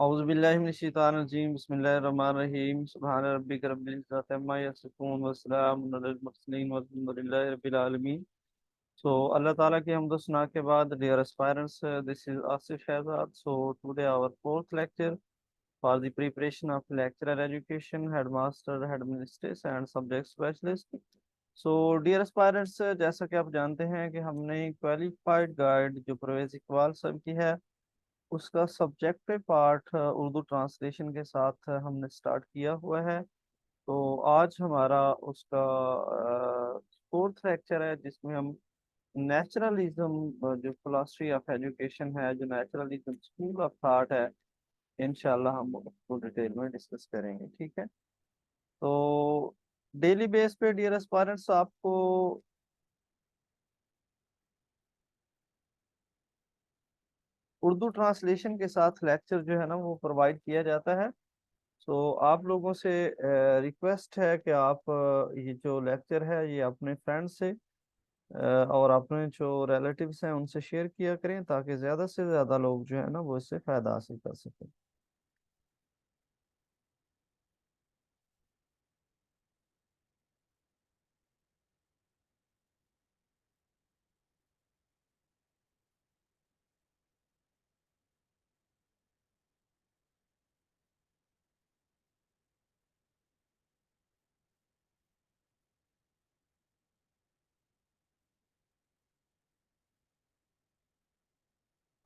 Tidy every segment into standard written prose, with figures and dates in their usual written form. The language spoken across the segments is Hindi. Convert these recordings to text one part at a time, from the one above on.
औज़ुबिल्लाहिमिनश्शैतानिर्रजीम बिस्मिल्लाहिर्रहमानिर्रहीम सुब्हान रब्बिक रब्बिल इज़्ज़ति अम्मा यसिफून व सलामुन अलल मुरसलीन वल्हम्दुलिल्लाहि रब्बिल आलमीन। So Allah Ta'ala की हमदो सना के बाद, dear aspirants, this is Asif Shahzad. So today our fourth lecture for the preparation of lecturer education, headmaster, headmistress and subject specialist. So dear aspirants, जैसा कि आप जानते हैं कि हमने क्वालिफाइड गाइड जो परवेज इकबाल साहब की है, उसका सब्जेक्टिव पार्ट उर्दू ट्रांसलेशन के साथ हमने स्टार्ट किया हुआ है। तो आज हमारा उसका फोर्थ लेक्चर है, जिसमें हम नेचुरलिज्म, जो फिलोसफी ऑफ एजुकेशन है, जो नेचुरलिज्म स्कूल ऑफ थॉट है, इंशाल्लाह हम उसको डिटेल में डिस्कस करेंगे। ठीक है। तो डेली बेस पे डियर एस्पायरेंट्स आपको उर्दू ट्रांसलेशन के साथ लेक्चर जो है ना वो प्रोवाइड किया जाता है। तो आप लोगों से रिक्वेस्ट है कि आप ये जो लेक्चर है ये अपने फ्रेंड्स से और अपने जो रिलेटिव्स हैं उनसे शेयर किया करें, ताकि ज़्यादा से ज़्यादा लोग जो है ना वो इससे फ़ायदा हासिल कर सकें।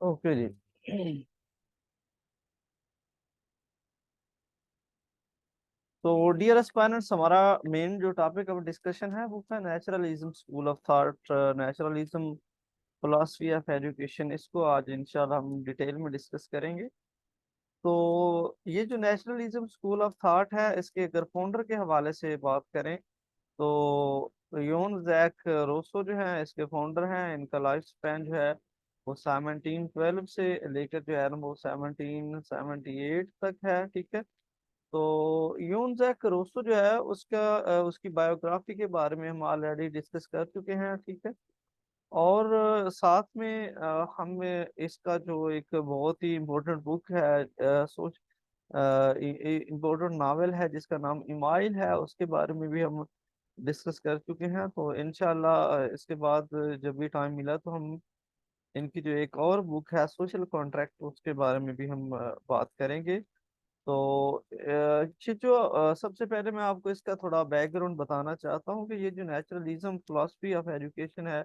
ओके जी। तो डियर एस्पायरेंट्स, हमारा मेन जो टॉपिक ऑफ डिस्कशन है वो है naturalism school of thought, naturalism philosophy of education. इसको आज इंशाल्लाह हम डिटेल में डिस्कस करेंगे। तो ये जो नेशनलिज्म स्कूल ऑफ थॉट है, इसके अगर फाउंडर के हवाले से बात करें तो योन जैक रोसो जो है इसके फाउंडर हैं। इनका लाइफ स्पैन जो है वो 1712 से लेकर जो है ना वो 1778 तक है। ठीक है। तो योन जैक रोसो जो है उसकी बायोग्राफी के बारे में हम ऑलरेडी डिस्कस कर चुके हैं। ठीक है। और साथ में हम इसका जो एक बहुत ही इम्पोर्टेंट बुक है, सोच इम्पोर्टेंट नावल है जिसका नाम इमाइल है, उसके बारे में भी हम डिस्कस कर चुके हैं। तो इंशाल्लाह इसके बाद जब भी टाइम मिला तो हम इनकी जो एक और बुक है सोशल कॉन्ट्रैक्ट, उसके बारे में भी हम बात करेंगे। तो ये जो सबसे पहले मैं आपको इसका थोड़ा बैकग्राउंड बताना चाहता हूँ कि ये जो नेचुरलिज्म फिलोसफी ऑफ एजुकेशन है,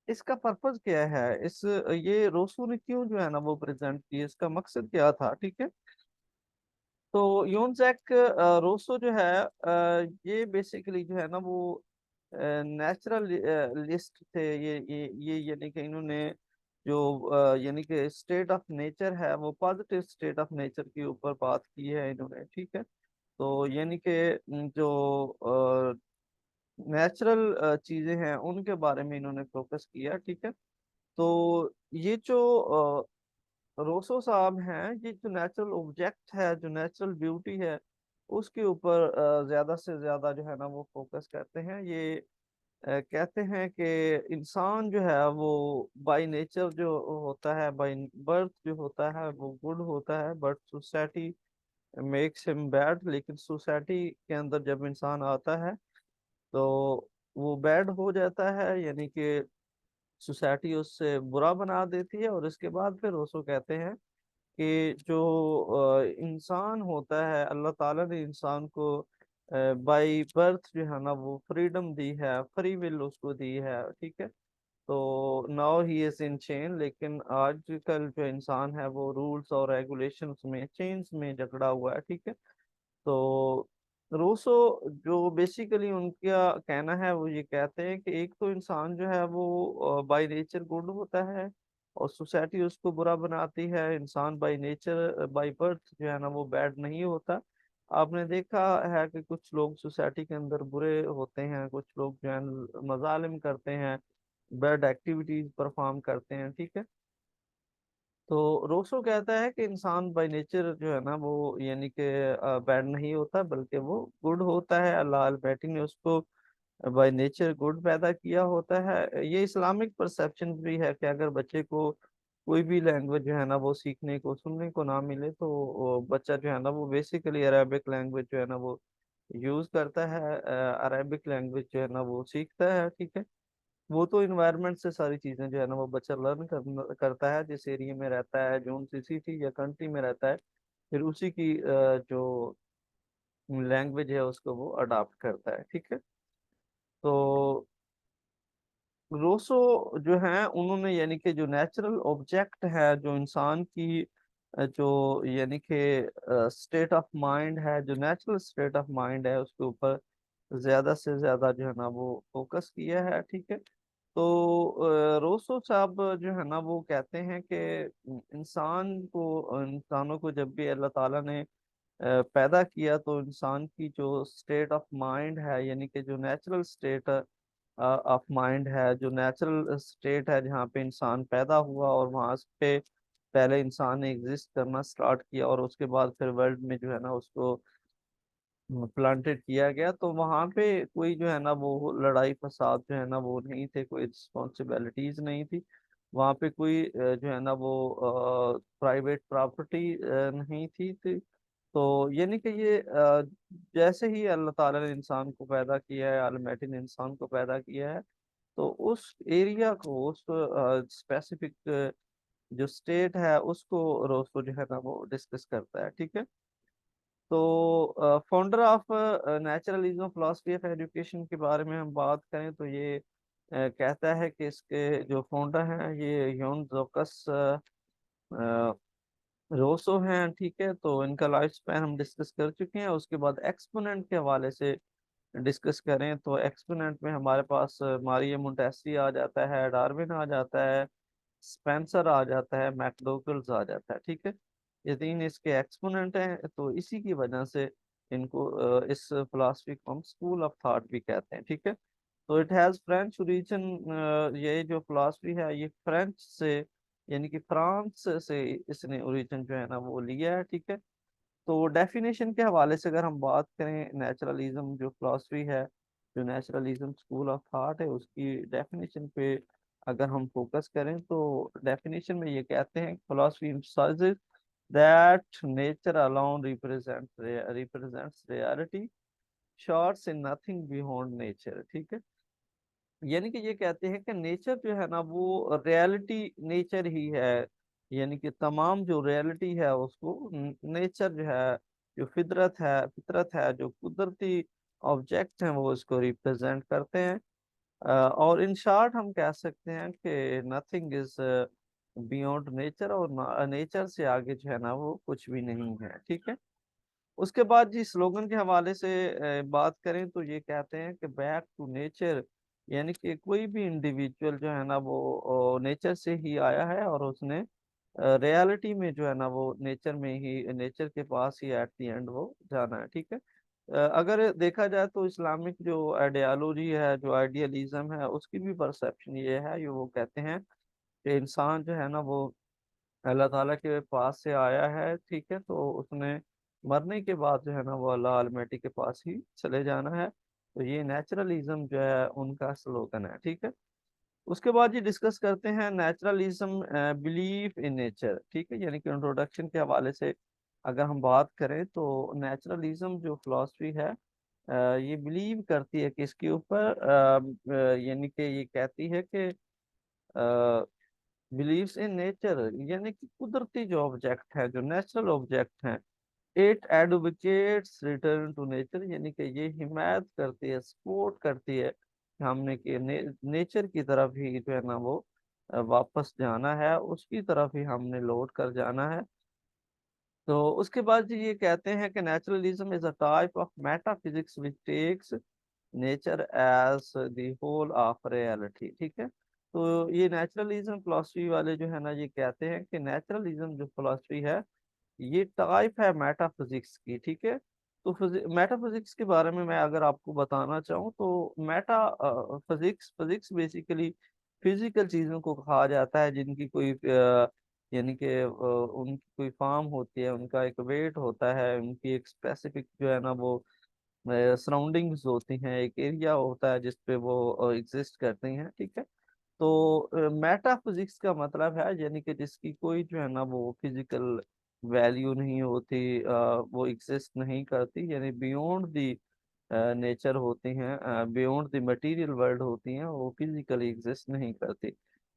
इसका पर्पस क्या है, इस ये रोसो ने क्यों जो है ना वो प्रेजेंट की, इसका मकसद क्या था। ठीक है। तो यूनजैक रोसो जो है ये बेसिकली जो है ना वो नेचुरल लिस्ट थे। ये यानी कि इन्होंने जो यानी कि स्टेट ऑफ नेचर है वो पॉजिटिव स्टेट ऑफ नेचर के ऊपर बात की है इन्होंने। ठीक है। तो यानी कि जो नेचुरल चीजें हैं उनके बारे में इन्होंने फोकस किया। ठीक है। तो ये जो रोसो साहब हैं, ये जो नेचुरल ऑब्जेक्ट है, जो नेचुरल ब्यूटी है, उसके ऊपर ज्यादा से ज्यादा जो है ना वो फोकस करते हैं। ये कहते हैं कि इंसान जो है वो बाय नेचर जो होता है, बाय बर्थ जो होता है वो गुड होता है, but society makes him bad. लेकिन सोसाइटी के अंदर जब इंसान आता है तो वो बैड हो जाता है, यानी कि सोसाइटी उससे बुरा बना देती है। और इसके बाद फिर उसको कहते हैं कि जो इंसान होता है, अल्लाह ताला ने इंसान को बाय बर्थ जो है ना वो फ्रीडम दी है, फ्री विल उसको दी है। ठीक है। तो now he is in chain, लेकिन आजकल जो इंसान है वो रूल्स और रेगुलेशंस में, चेन्स में जकड़ा हुआ है। ठीक है। तो रूसो जो बेसिकली उनका कहना है वो ये कहते हैं कि एक तो इंसान जो है वो बाय नेचर गुड होता है और सोसाइटी उसको बुरा बनाती है। इंसान बाय नेचर, बाय बर्थ जो है ना वो बैड नहीं होता। आपने देखा है कि कुछ लोग सोसाइटी के अंदर बुरे होते हैं, कुछ लोग जो है मजालिम करते हैं, बैड एक्टिविटीज परफॉर्म करते हैं। ठीक है। तो रोसो कहता है कि इंसान बाय नेचर जो है ना वो यानी कि बैड नहीं होता, बल्कि वो गुड होता है। अल्लाह अलमैटी ने उसको बाय नेचर गुड पैदा किया होता है। ये इस्लामिक परसेप्शन भी है कि अगर बच्चे को कोई भी लैंग्वेज जो है ना वो सीखने को सुनने को ना मिले, तो बच्चा जो है ना वो बेसिकली अरेबिक लैंग्वेज जो है ना वो यूज करता है, अरेबिक लैंग्वेज जो है ना वो सीखता है। ठीक है, वो तो इन्वायरमेंट से सारी चीजें जो है ना वो बच्चा लर्न करता है, जिस एरिया में रहता है, जो सी सिटी या कंट्री में रहता है, फिर उसी की जो लैंग्वेज है उसको वो अडॉप्ट करता है। ठीक है, तो रोसो जो है उन्होंने यानी कि जो नेचुरल ऑब्जेक्ट है, जो इंसान की जो यानी कि स्टेट ऑफ माइंड है, जो नेचुरल स्टेट ऑफ माइंड है, उसके ऊपर ज्यादा से ज्यादा जो है ना वो फोकस किया है। ठीक है, तो रोसो साहब जो है ना वो कहते हैं कि इंसानों को जब भी अल्लाह ताला ने पैदा किया, तो इंसान की जो स्टेट ऑफ माइंड है, यानी कि जो नेचुरल स्टेट ऑफ माइंड है, जो नेचुरल स्टेट है जहाँ पे इंसान पैदा हुआ और वहाँ पे पहले इंसान ने एग्जिस्ट करना स्टार्ट किया, और उसके बाद फिर वर्ल्ड में जो है ना उसको प्लांटेड किया गया, तो वहाँ पे कोई जो है ना वो लड़ाई फसाद जो है ना वो नहीं थे, कोई रिस्पॉन्सिबिलिटीज नहीं थी वहाँ पे, कोई जो है ना वो प्राइवेट प्रॉपर्टी नहीं थी। तो यानी कि ये जैसे ही अल्लाह ताला ने इंसान को पैदा किया है, अल्लाह ने इंसान को पैदा किया है, तो उस एरिया को, उस स्पेसिफिक जो स्टेट है उसको रोस्को जो है ना वो डिस्कस करता है। ठीक है, तो founder of naturalism philosophy of education के बारे में हम बात करें तो ये कहता है कि इसके जो फाउंडर हैं ये योन जोकस रोसो हैं। ठीक है, तो इनका लाइफ स्पैन हम डिस्कस कर चुके हैं। उसके बाद एक्सपोनेंट के हवाले से डिस्कस करें तो एक्सपोनेंट में हमारे पास मारिया मोंटेस्की आ जाता है, डार्विन आ जाता है, स्पेंसर आ जाता है, मैकडोगल्स आ जाता है। ठीक है, ये तीन इसके एक्सपोनेंट हैं, तो इसी की वजह से इनको इस फिलॉसफी को हम स्कूल ऑफ थॉट भी कहते हैं। ठीक है, तो इट हैज फ्रेंच ओरिजिन। ये जो फिलॉसफी है ये फ्रेंच से यानी कि फ्रांस से इसने ओरिजिन जो है ना वो लिया है। ठीक है, तो डेफिनेशन के हवाले से अगर हम बात करें, नेचुरलिज्म जो फिलॉसफी है, जो नेचुरलिज्म स्कूल ऑफ थॉट है, उसकी डेफिनेशन पे अगर हम फोकस करें तो डेफिनेशन में ये कहते हैं philosophy emphasizes that nature alone represents reality, shots in nothing beyond nature। ठीक है, यानी कि ये कहते हैं कि नेचर जो है ना वो रियलिटी नेचर ही है, यानी कि तमाम जो रियलिटी है उसको नेचर जो है, जो फितरत है, जो कुदरती ऑब्जेक्ट हैं वो इसको रिप्रेजेंट करते हैं। और इन शॉर्ट हम कह सकते हैं कि नथिंग इज बियॉन्ड नेचर, और नेचर से आगे जो है ना वो कुछ भी नहीं है। ठीक है, उसके बाद जी स्लोगन के हवाले से बात करें तो ये कहते हैं कि बैक टू नेचर, यानी कि कोई भी इंडिविजुअल जो है ना वो नेचर से ही आया है, और उसने रियलिटी में जो है ना वो नेचर में ही, नेचर के पास ही एट द एंड वो जाना है। ठीक है, अगर देखा जाए तो इस्लामिक जो आइडियालॉजी है, जो आइडियलिज्म है, उसकी भी परसेप्शन ये है, ये वो कहते हैं कि इंसान जो है ना वो अल्लाह ताला के पास से आया है। ठीक है, तो उसने मरने के बाद जो है ना वो अल्लाह अलमैटी के पास ही चले जाना है। तो ये नेचुरलिज्म जो है उनका स्लोगन है। ठीक है, उसके बाद ये डिस्कस करते हैं नेचुरलिज्म बिलीफ इन नेचर। ठीक है, यानी कि इंट्रोडक्शन के हवाले से अगर हम बात करें तो नेचुरलिज्म जो फिलॉसफी है ये बिलीव करती है कि इसके ऊपर यानी कि ये कहती है कि बिलीव्स इन नेचर, यानी कि कुदरती जो ऑब्जेक्ट है, जो नेचुरल ऑब्जेक्ट हैं, it advocates return to nature, यानी कि ये हिमायत करती है, सपोर्ट करती है कि हमने कि नेचर की तरफ ही जो है ना वो वापस जाना है, उसकी तरफ ही हमने लौट कर जाना है। तो उसके बाद जी ये कहते हैं कि naturalism is a type of metaphysics which takes nature as the whole of reality. ठीक है, तो ये नेचुरलिज्म फिलोसफी वाले जो है ना ये कहते हैं कि नेचुरलिज्म जो फिलोसफी है ये टाइप है मेटाफिजिक्स की। ठीक है, तो मेटाफिजिक्स के बारे में मैं अगर आपको बताना चाहूँ तो Meta physics physics basically physical चीज़ों को कहा जाता है जिनकी कोई यानी कि उनकी कोई फॉर्म होती है, उनका एक वेट होता है, उनकी एक स्पेसिफिक जो है ना वो सराउंडिंग्स होती हैं, एक एरिया होता है जिस पे वो एग्जिस्ट करती हैं। ठीक है, तो मेटाफिजिक्स का मतलब है यानी कि जिसकी कोई जो है ना वो फिजिकल वैल्यू नहीं होती, वो एग्जिस्ट नहीं करती, यानी बियॉन्ड दी नेचर होती हैं, बियॉन्ड द मटेरियल वर्ल्ड होती हैं, वो फिजिकली एग्जिस्ट नहीं करती,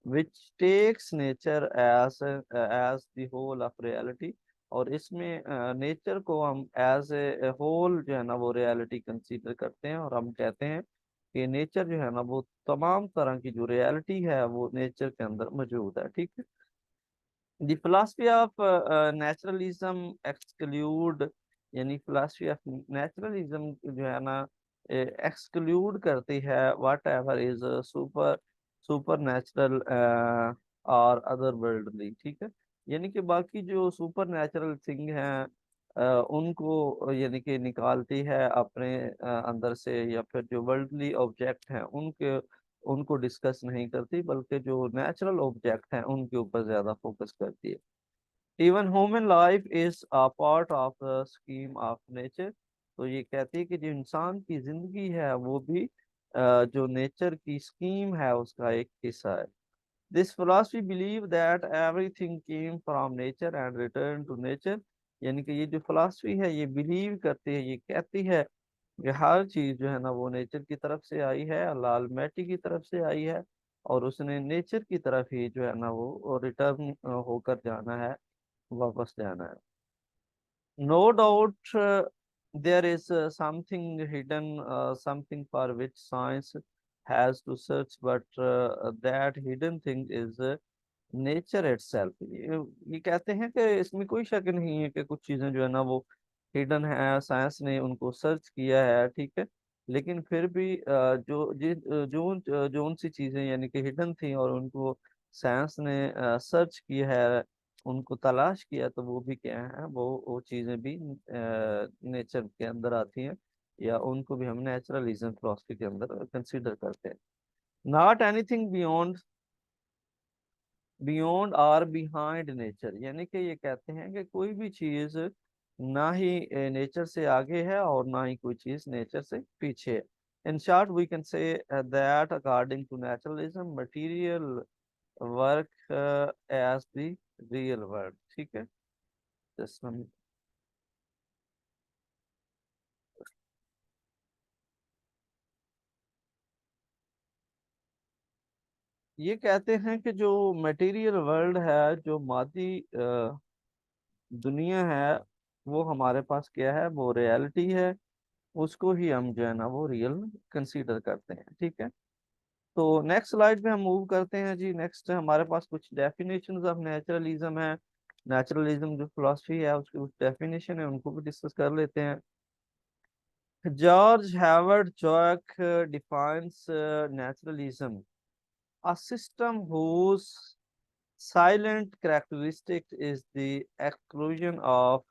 which takes nature as as the whole of reality. और इसमें नेचर को हम एज ए होल जो है ना वो रियलिटी कंसीडर करते हैं, और हम कहते हैं कि नेचर जो है ना वो तमाम तरह की जो रियलिटी है वो नेचर के अंदर मौजूद है। ठीक है। The philosophy of naturalism exclude, यानी philosophy of naturalism जो है ना एक्सक्लूड करती है what ever is super natural और अदर वर्ल्डली। ठीक है। यानी कि बाकी जो सुपर नेचुरल थिंग हैं उनको यानी कि निकालती है अपने अंदर से, या फिर जो वर्ल्डली ऑब्जेक्ट हैं उनके उनको डिस्कस नहीं करती, बल्कि जो नेचुरल ऑब्जेक्ट हैं उनके ऊपर ज्यादा फोकस करती है। Even human life is a part of the scheme of nature. तो ये कहती है कि जो इंसान की जिंदगी है वो भी जो नेचर की स्कीम है उसका एक हिस्सा है। This philosophy believe that everything came from nature and return to nature. यानी कि ये जो फिलॉसफी है ये बिलीव करती है, ये कहती है कि हर चीज जो है ना वो नेचर की तरफ से आई है, अल्लाह अलमैटी की तरफ से आई है, और उसने नेचर की तरफ ही जो है ना वो रिटर्न होकर जाना है, वापस जाना है। No doubt there is something hidden, something for which science has to search, but that hidden thing is nature itself. ये कहते हैं कि इसमें कोई शक नहीं है कि कुछ चीजें जो है ना वो हिडन है, साइंस ने उनको सर्च किया है। ठीक है। लेकिन फिर भी जो उन सी चीजें यानी कि हिडन थी और उनको साइंस ने सर्च किया है, उनको तलाश किया, तो वो भी क्या है, वो चीजें भी नेचर के अंदर आती हैं, या उनको भी हम नेचुरलिज्म फिलोसफी के अंदर कंसीडर करते हैं। नॉट एनीथिंग बियॉन्ड और बिहाइंड नेचर। यानी कि ये कहते हैं कि कोई भी चीज ना ही नेचर से आगे है और ना ही कोई चीज नेचर से पीछे है। In short we can say that according to naturalism material work as the real world. ठीक है। Just one minute. ये कहते हैं कि जो मटेरियल वर्ल्ड है, जो मादी दुनिया है, वो हमारे पास क्या है, वो रियलिटी है, उसको ही हम जो है ना वो रियल कंसीडर करते हैं। ठीक है। तो नेक्स्ट स्लाइड पे हम मूव करते हैं जी। नेक्स्ट हमारे पास कुछ डेफिनेशंस ऑफ नेचुरलिज्म है। नेचुरलिज्म जो फिलोसफी है उसकी कुछ डेफिनेशन है, उनको भी डिस्कस कर लेते हैं। जॉर्ज हेवर्ड जॉक defines naturalism a system whose silent characteristic is the exclusion of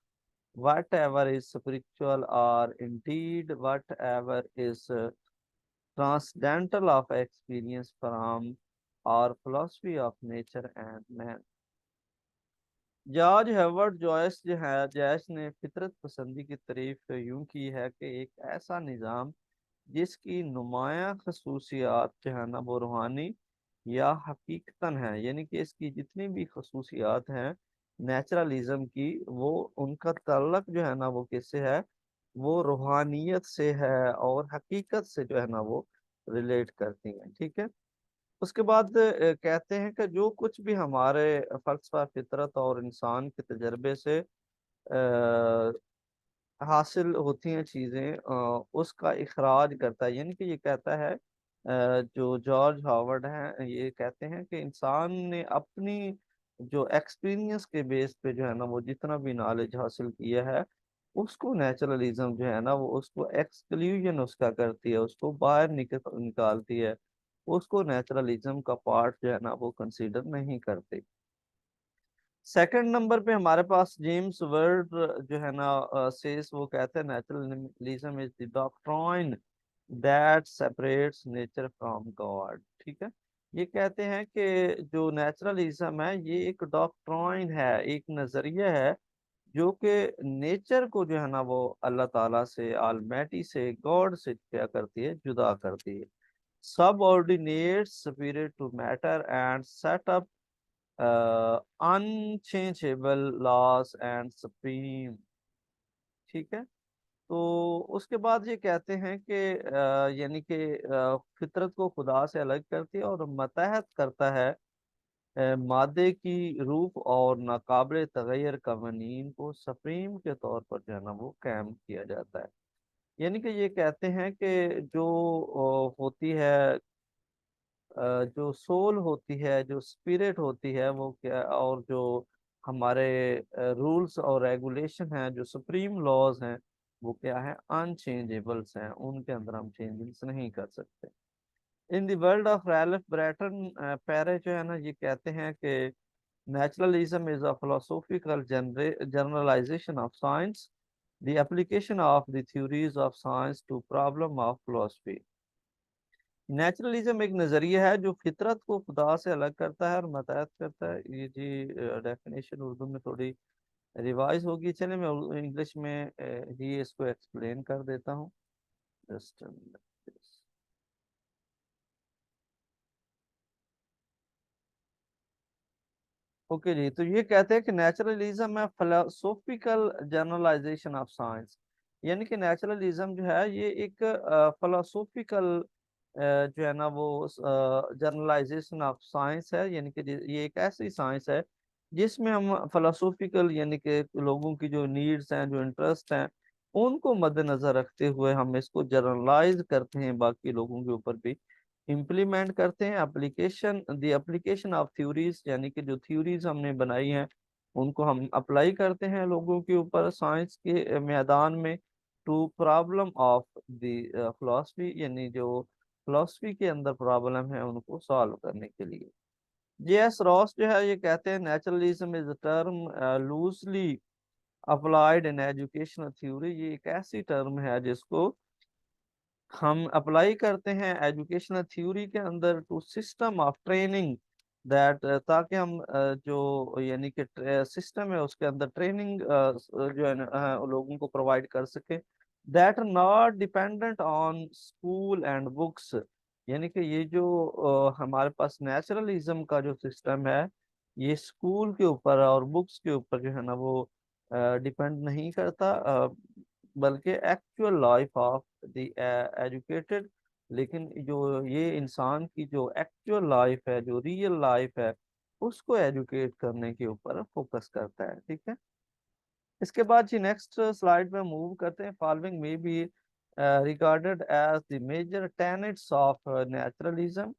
whatever is spiritual, or indeed whatever is transcendental of experience from our philosophy of nature and man। George Hayward Joyce जो है, जॉयस ने फितरत पसंदी की तारीफ यूं की है कि एक ऐसा निज़ाम जिसकी नुमाया खसूसियात जो है ना वो रूहानी या हकीकतन है, यानी कि इसकी जितनी भी खसूसियात हैं नेचुरलिज्म की, वो उनका ताल्लुक जो है ना वो किससे है, वो रूहानियत से है और हकीकत से जो है ना वो रिलेट करती हैं। ठीक है। उसके बाद कहते हैं कि जो कुछ भी हमारे फलसफा फितरत और इंसान के तजर्बे से हासिल होती हैं चीज़ें, उसका इखराज करता है। यानी कि ये कहता है जो जॉर्ज हावर्ड हैं, ये कहते हैं कि इंसान ने अपनी जो एक्सपीरियंस के बेस पे जो है ना वो जितना भी नॉलेज हासिल किया है, उसको नेचुरलिज्म जो है ना वो उसको एक्सक्लूजन उसका करती है, उसको बाहर निकालती है, उसको नेचुरलिज्म का पार्ट जो है ना वो कंसीडर नहीं करती। सेकंड नंबर पे हमारे पास जेम्स वर्ड जो है ना सेस, वो कहते हैं naturalism is the doctrine that separates nature from God. ठीक है। ये कहते हैं कि जो नेचुरलिज्म है ये एक डॉक्ट्राइन है, एक नजरिया है जो कि नेचर को जो है ना वो अल्लाह ताला से, ऑलमैटी से, गॉड से क्या करती है, जुदा करती है। subordinates spirit to matter and set up unchangeable laws and supreme। ठीक है। तो उसके बाद ये कहते हैं कि यानी कि फितरत को खुदा से अलग करती है और मतहत करता है मादे की रूप और नाकाबिल तगैर कवानीन को सुप्रीम के तौर पर जो है ना वो कायम किया जाता है। यानी कि ये कहते हैं कि जो होती है जो सोल होती है, जो स्पिरिट होती है, वो क्या, और जो हमारे रूल्स और रेगुलेशन हैं, जो सुप्रीम लॉज हैं, वो क्या है, अनचेंजेबल्स हैं, उनके अंदर हम चेंजेस नहीं कर सकते। In the world of Ralph Bretton पेरे जो है ना, ये कहते हैं कि naturalism is a philosophical generalization of science, the application of the theories of science to problem of philosophy। Naturalism एक नजरिया है जो फितरत को खुदा से अलग करता है और मतहत करता है। ये जी डेफिनेशन उर्दू में थोड़ी रिवाइज होगी, चले मैं इंग्लिश में ही इसको एक्सप्लेन कर देता हूँ। जस्ट ओके जी। तो ये कहते हैं कि नेचुरलिज्म है फिलोसोफिकल जनरलाइजेशन ऑफ साइंस। यानी कि नेचुरलिज्म जो है ये एक फिलोसोफिकल जो है ना वो जनरलाइजेशन ऑफ साइंस है। यानी कि ये एक ऐसी साइंस है जिसमें हम फिलोसोफिकल यानी कि लोगों की जो नीड्स हैं, जो इंटरेस्ट हैं, उनको मद्देनजर रखते हुए हम इसको जनरलाइज करते हैं, बाकी लोगों के ऊपर भी इम्प्लीमेंट करते हैं। Application the application of theories, यानी कि जो थ्योरीज हमने बनाई हैं उनको हम अप्लाई करते हैं लोगों के ऊपर साइंस के मैदान में, to problem of the philosophy, यानी जो फिलोसफी के अंदर प्रॉब्लम है उनको सॉल्व करने के लिए। जे.एस. रॉस जो है ये कहते हैं naturalism is term loosely applied in educational theory. ये एक ऐसी टर्म है जिसको हम अप्लाई करते हैं एजुकेशनल थ्योरी के अंदर, to system of training that, ताकि हम जो यानी कि सिस्टम है उसके अंदर ट्रेनिंग जो है ना, लोगों को प्रोवाइड कर सके, that not dependent on school and books. यानी कि ये जो हमारे पास नेचुरलिज्म का जो सिस्टम है, ये स्कूल के ऊपर और बुक्स के ऊपर जो है ना वो डिपेंड नहीं करता, बल्कि actual life of the educated. लेकिन जो ये इंसान की जो एक्चुअल लाइफ है, जो रियल लाइफ है, उसको एजुकेट करने के ऊपर फोकस करता है। ठीक है। इसके बाद जी नेक्स्ट स्लाइड में मूव करते हैं। फॉलोइंग में be regarded as the major tenets of naturalism.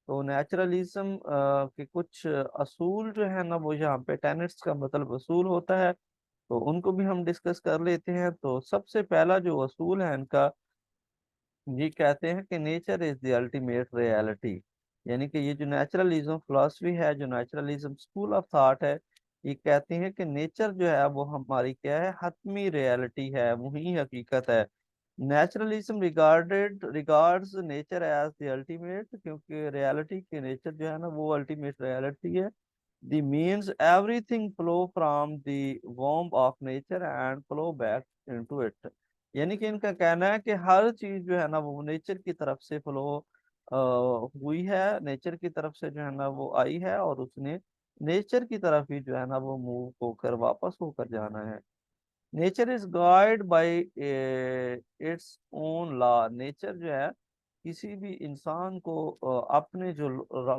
तो नेचुरलिज्म के कुछ असूल जो है ना, वो यहाँ पे टेनेट्स का मतलब असूल होता है, तो उनको भी हम डिस्कस कर लेते हैं। तो सबसे पहला जो असूल है इनका, ये कहते हैं कि nature is the ultimate reality. यानी कि ये जो नेचुरलिज्म फिलोसफी है, जो नेचुरलिज्म स्कूल ऑफ थॉट है, ये कहते हैं कि नेचर जो है वो हमारी क्या है, हतमी रियलिटी है, वही हकीकत है। Naturalism regards nature as the ultimate, क्योंकि रियलिटी के नेचर जो है ना वो अल्टीमेट रियलिटी है। The means everything flow from the womb of nature and flow back into it। यानी कि इनका कहना है कि हर चीज जो है ना वो नेचर की तरफ से फ्लो हुई है, नेचर की तरफ से जो है ना वो आई है, और उसने नेचर की तरफ ही जो है ना वो मूव होकर वापस होकर जाना है। Nature is guide bye its own law. Nature जो है किसी भी इंसान को अपने जो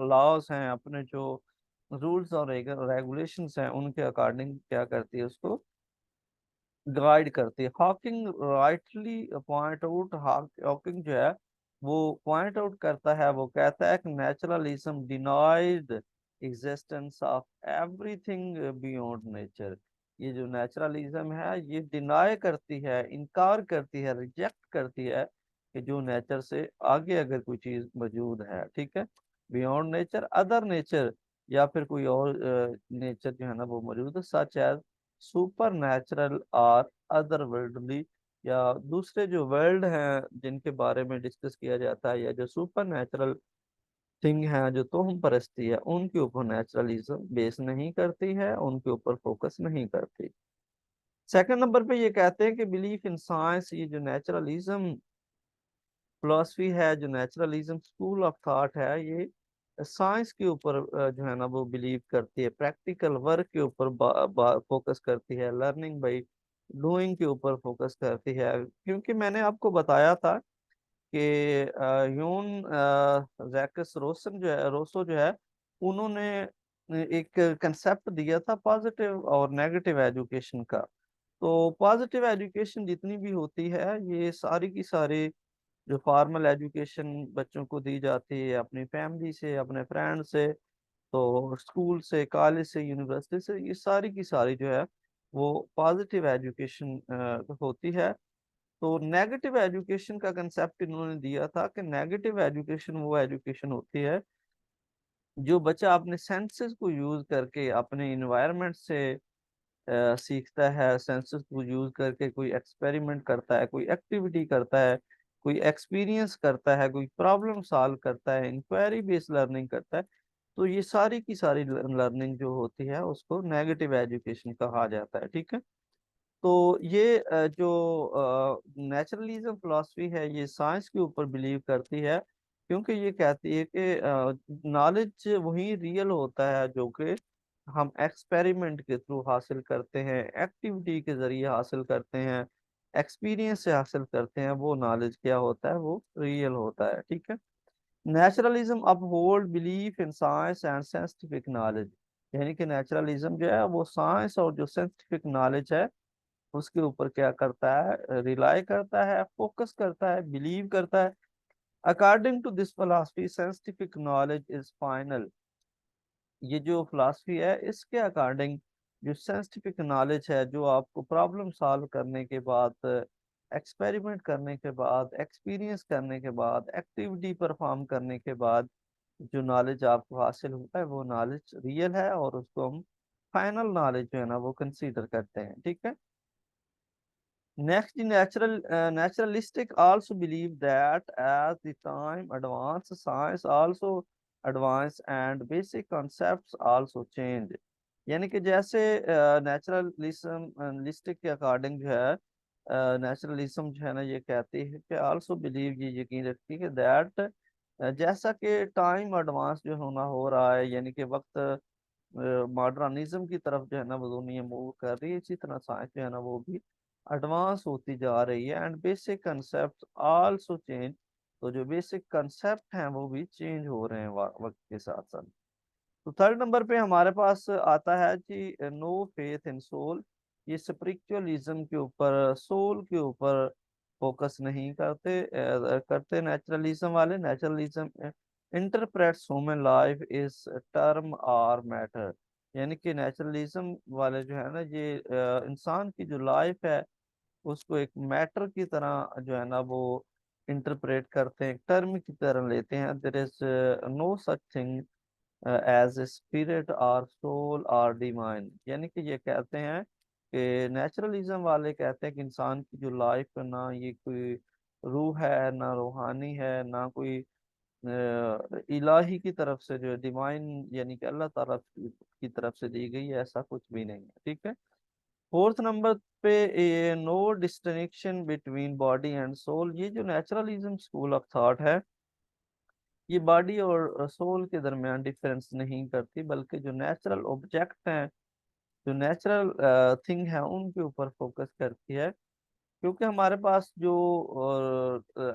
लॉज हैं, अपने जो रूल्स और रेगुलेशंस हैं, उनके अकॉर्डिंग क्या करती है, उसको गाइड करती है। Hawking rightly point out, Hawking जो है वो पॉइंट आउट करता है, वो कहता है कि naturalism denied existence of everything beyond nature. ये जो नेचुरलिज्म है ये डिनाई करती है, इनकार करती है, रिजेक्ट करती है कि जो नेचर से आगे अगर कोई चीज मौजूद है, ठीक है, बियॉन्ड नेचर, अदर नेचर, या फिर कोई और नेचर जो है ना वो मौजूद है, सच एज सुपर नेचुरल और अदर वर्ल्डली, या दूसरे जो वर्ल्ड हैं जिनके बारे में डिस्कस किया जाता है, या जो सुपर नेचुरल थिंग है, जो तोहम परस्ती है, उनके ऊपर नेचुरलिज्म बेस नहीं करती है, उनके ऊपर फोकस नहीं करती। सेकंड नंबर पे ये कहते हैं कि बिलीफ इन साइंस। ये जो नेचुरलिज्म फिलोसफी है, जो नेचुरलिज्म स्कूल ऑफ थॉट है, ये साइंस के ऊपर जो है ना वो बिलीव करती है, प्रैक्टिकल वर्क के ऊपर फोकस करती है, लर्निंग बाय डूइंग के ऊपर फोकस करती है। क्योंकि मैंने आपको बताया था कि यून जैकस रोसो जो है, उन्होंने एक कंसेप्ट दिया था पॉजिटिव और नेगेटिव एजुकेशन का। तो पॉजिटिव एजुकेशन जितनी भी होती है, ये सारी की सारी जो फॉर्मल एजुकेशन बच्चों को दी जाती है अपनी फैमिली से, अपने फ्रेंड से, तो स्कूल से, कॉलेज से, यूनिवर्सिटी से, ये सारी की सारी जो है वो पॉजिटिव एजुकेशन होती है। तो नेगेटिव एजुकेशन का कंसेप्ट इन्होंने दिया था कि नेगेटिव एजुकेशन वो एजुकेशन होती है जो बच्चा अपने सेंसेस को यूज करके अपने इन्वायरमेंट से सीखता है, सेंसेस को यूज करके कोई एक्सपेरिमेंट करता है, कोई एक्टिविटी करता है, कोई एक्सपीरियंस करता है, कोई प्रॉब्लम सॉल्व करता है, इंक्वायरी बेस्ड लर्निंग करता है। तो ये सारी की सारी लर्निंग जो होती है उसको नेगेटिव एजुकेशन कहा जाता है। ठीक है। तो ये जो नेचुरलिज्म फिलॉसफी है, ये साइंस के ऊपर बिलीव करती है, क्योंकि ये कहती है कि नॉलेज वही रियल होता है जो कि हम एक्सपेरिमेंट के थ्रू हासिल करते हैं, एक्टिविटी के जरिए हासिल करते हैं, एक्सपीरियंस से हासिल करते हैं, वो नॉलेज क्या होता है, वो रियल होता है। ठीक है। Naturalism uphold belief in science and scientific knowledge, यानी कि नेचुरलिज्म जो है वो साइंस और जो साइंटिफिक नॉलेज है उसके ऊपर क्या करता है, रिलाई करता है, फोकस करता है, बिलीव करता है। According to this philosophy scientific knowledge is final. ये जो फिलॉसफी है इसके अकॉर्डिंग जो साइंटिफिक नॉलेज है, जो आपको प्रॉब्लम सॉल्व करने के बाद, एक्सपेरिमेंट करने के बाद, एक्सपीरियंस करने के बाद, एक्टिविटी परफॉर्म करने के बाद जो नॉलेज आपको हासिल होता है, वो नॉलेज रियल है और उसको हम फाइनल नॉलेज जो है ना वो कंसीडर करते हैं। ठीक है। Next, the naturalistic also believe that as the time advance, science also advance and basic concepts also change। यानी कि जैसे नेचुरलिस्टिक के अकॉर्डिंग जो है, नेचुरलिज्म जो है ना ये कहती है कि आल्सो बिलीव, ये यकीन रखती है दैट जैसा कि टाइम एडवांस जो होना हो रहा है, यानी कि वक्त मॉडर्निज्म की तरफ जो है ना वो दुनिया मूव कर रही है, इसी तरह साइंस जो है ना वो भी एडवांस होती जा रही है। And basic concept also change. तो जो बेसिक कंसेप्ट हैं वो भी चेंज हो रहे हैं वक्त के साथ साथ। तो थर्ड नंबर पे हमारे पास आता है जी नो फेथ इन सोल। ये स्पिरिचुअलिज्म के ऊपर, सोल के ऊपर फोकस नहीं करते नेचुरलिज्म वाले। Naturalism interprets human life is term और मैटर, यानी कि नेचुरलिज्म वाले जो है ना ये इंसान की जो लाइफ है उसको एक मैटर की तरह जो है ना वो इंटरप्रेट करते हैं, एक टर्म की तरह लेते हैं। There is no such thing as a spirit और सोल और डिवाइन, यानी कि ये कहते हैं कि नेचुरलिज्म वाले कहते हैं कि इंसान की जो लाइफ है ना, ये कोई रूह है ना, रूहानी है ना, कोई इलाही की तरफ से जो डिवाइन यानी कि अल्लाह ताला की तरफ से दी गई है, ऐसा कुछ भी नहीं है। ठीक है। फोर्थ नंबर पे ये no distinction between body and soul. ये जो नेचुरलिज्म स्कूल ऑफ थॉट है, ये बॉडी और सोल के दरमियान डिफरेंस नहीं करती, बल्कि जो नेचुरल ऑब्जेक्ट हैं, जो नेचुरल थिंग है, उनके ऊपर फोकस करती है। क्योंकि हमारे पास जो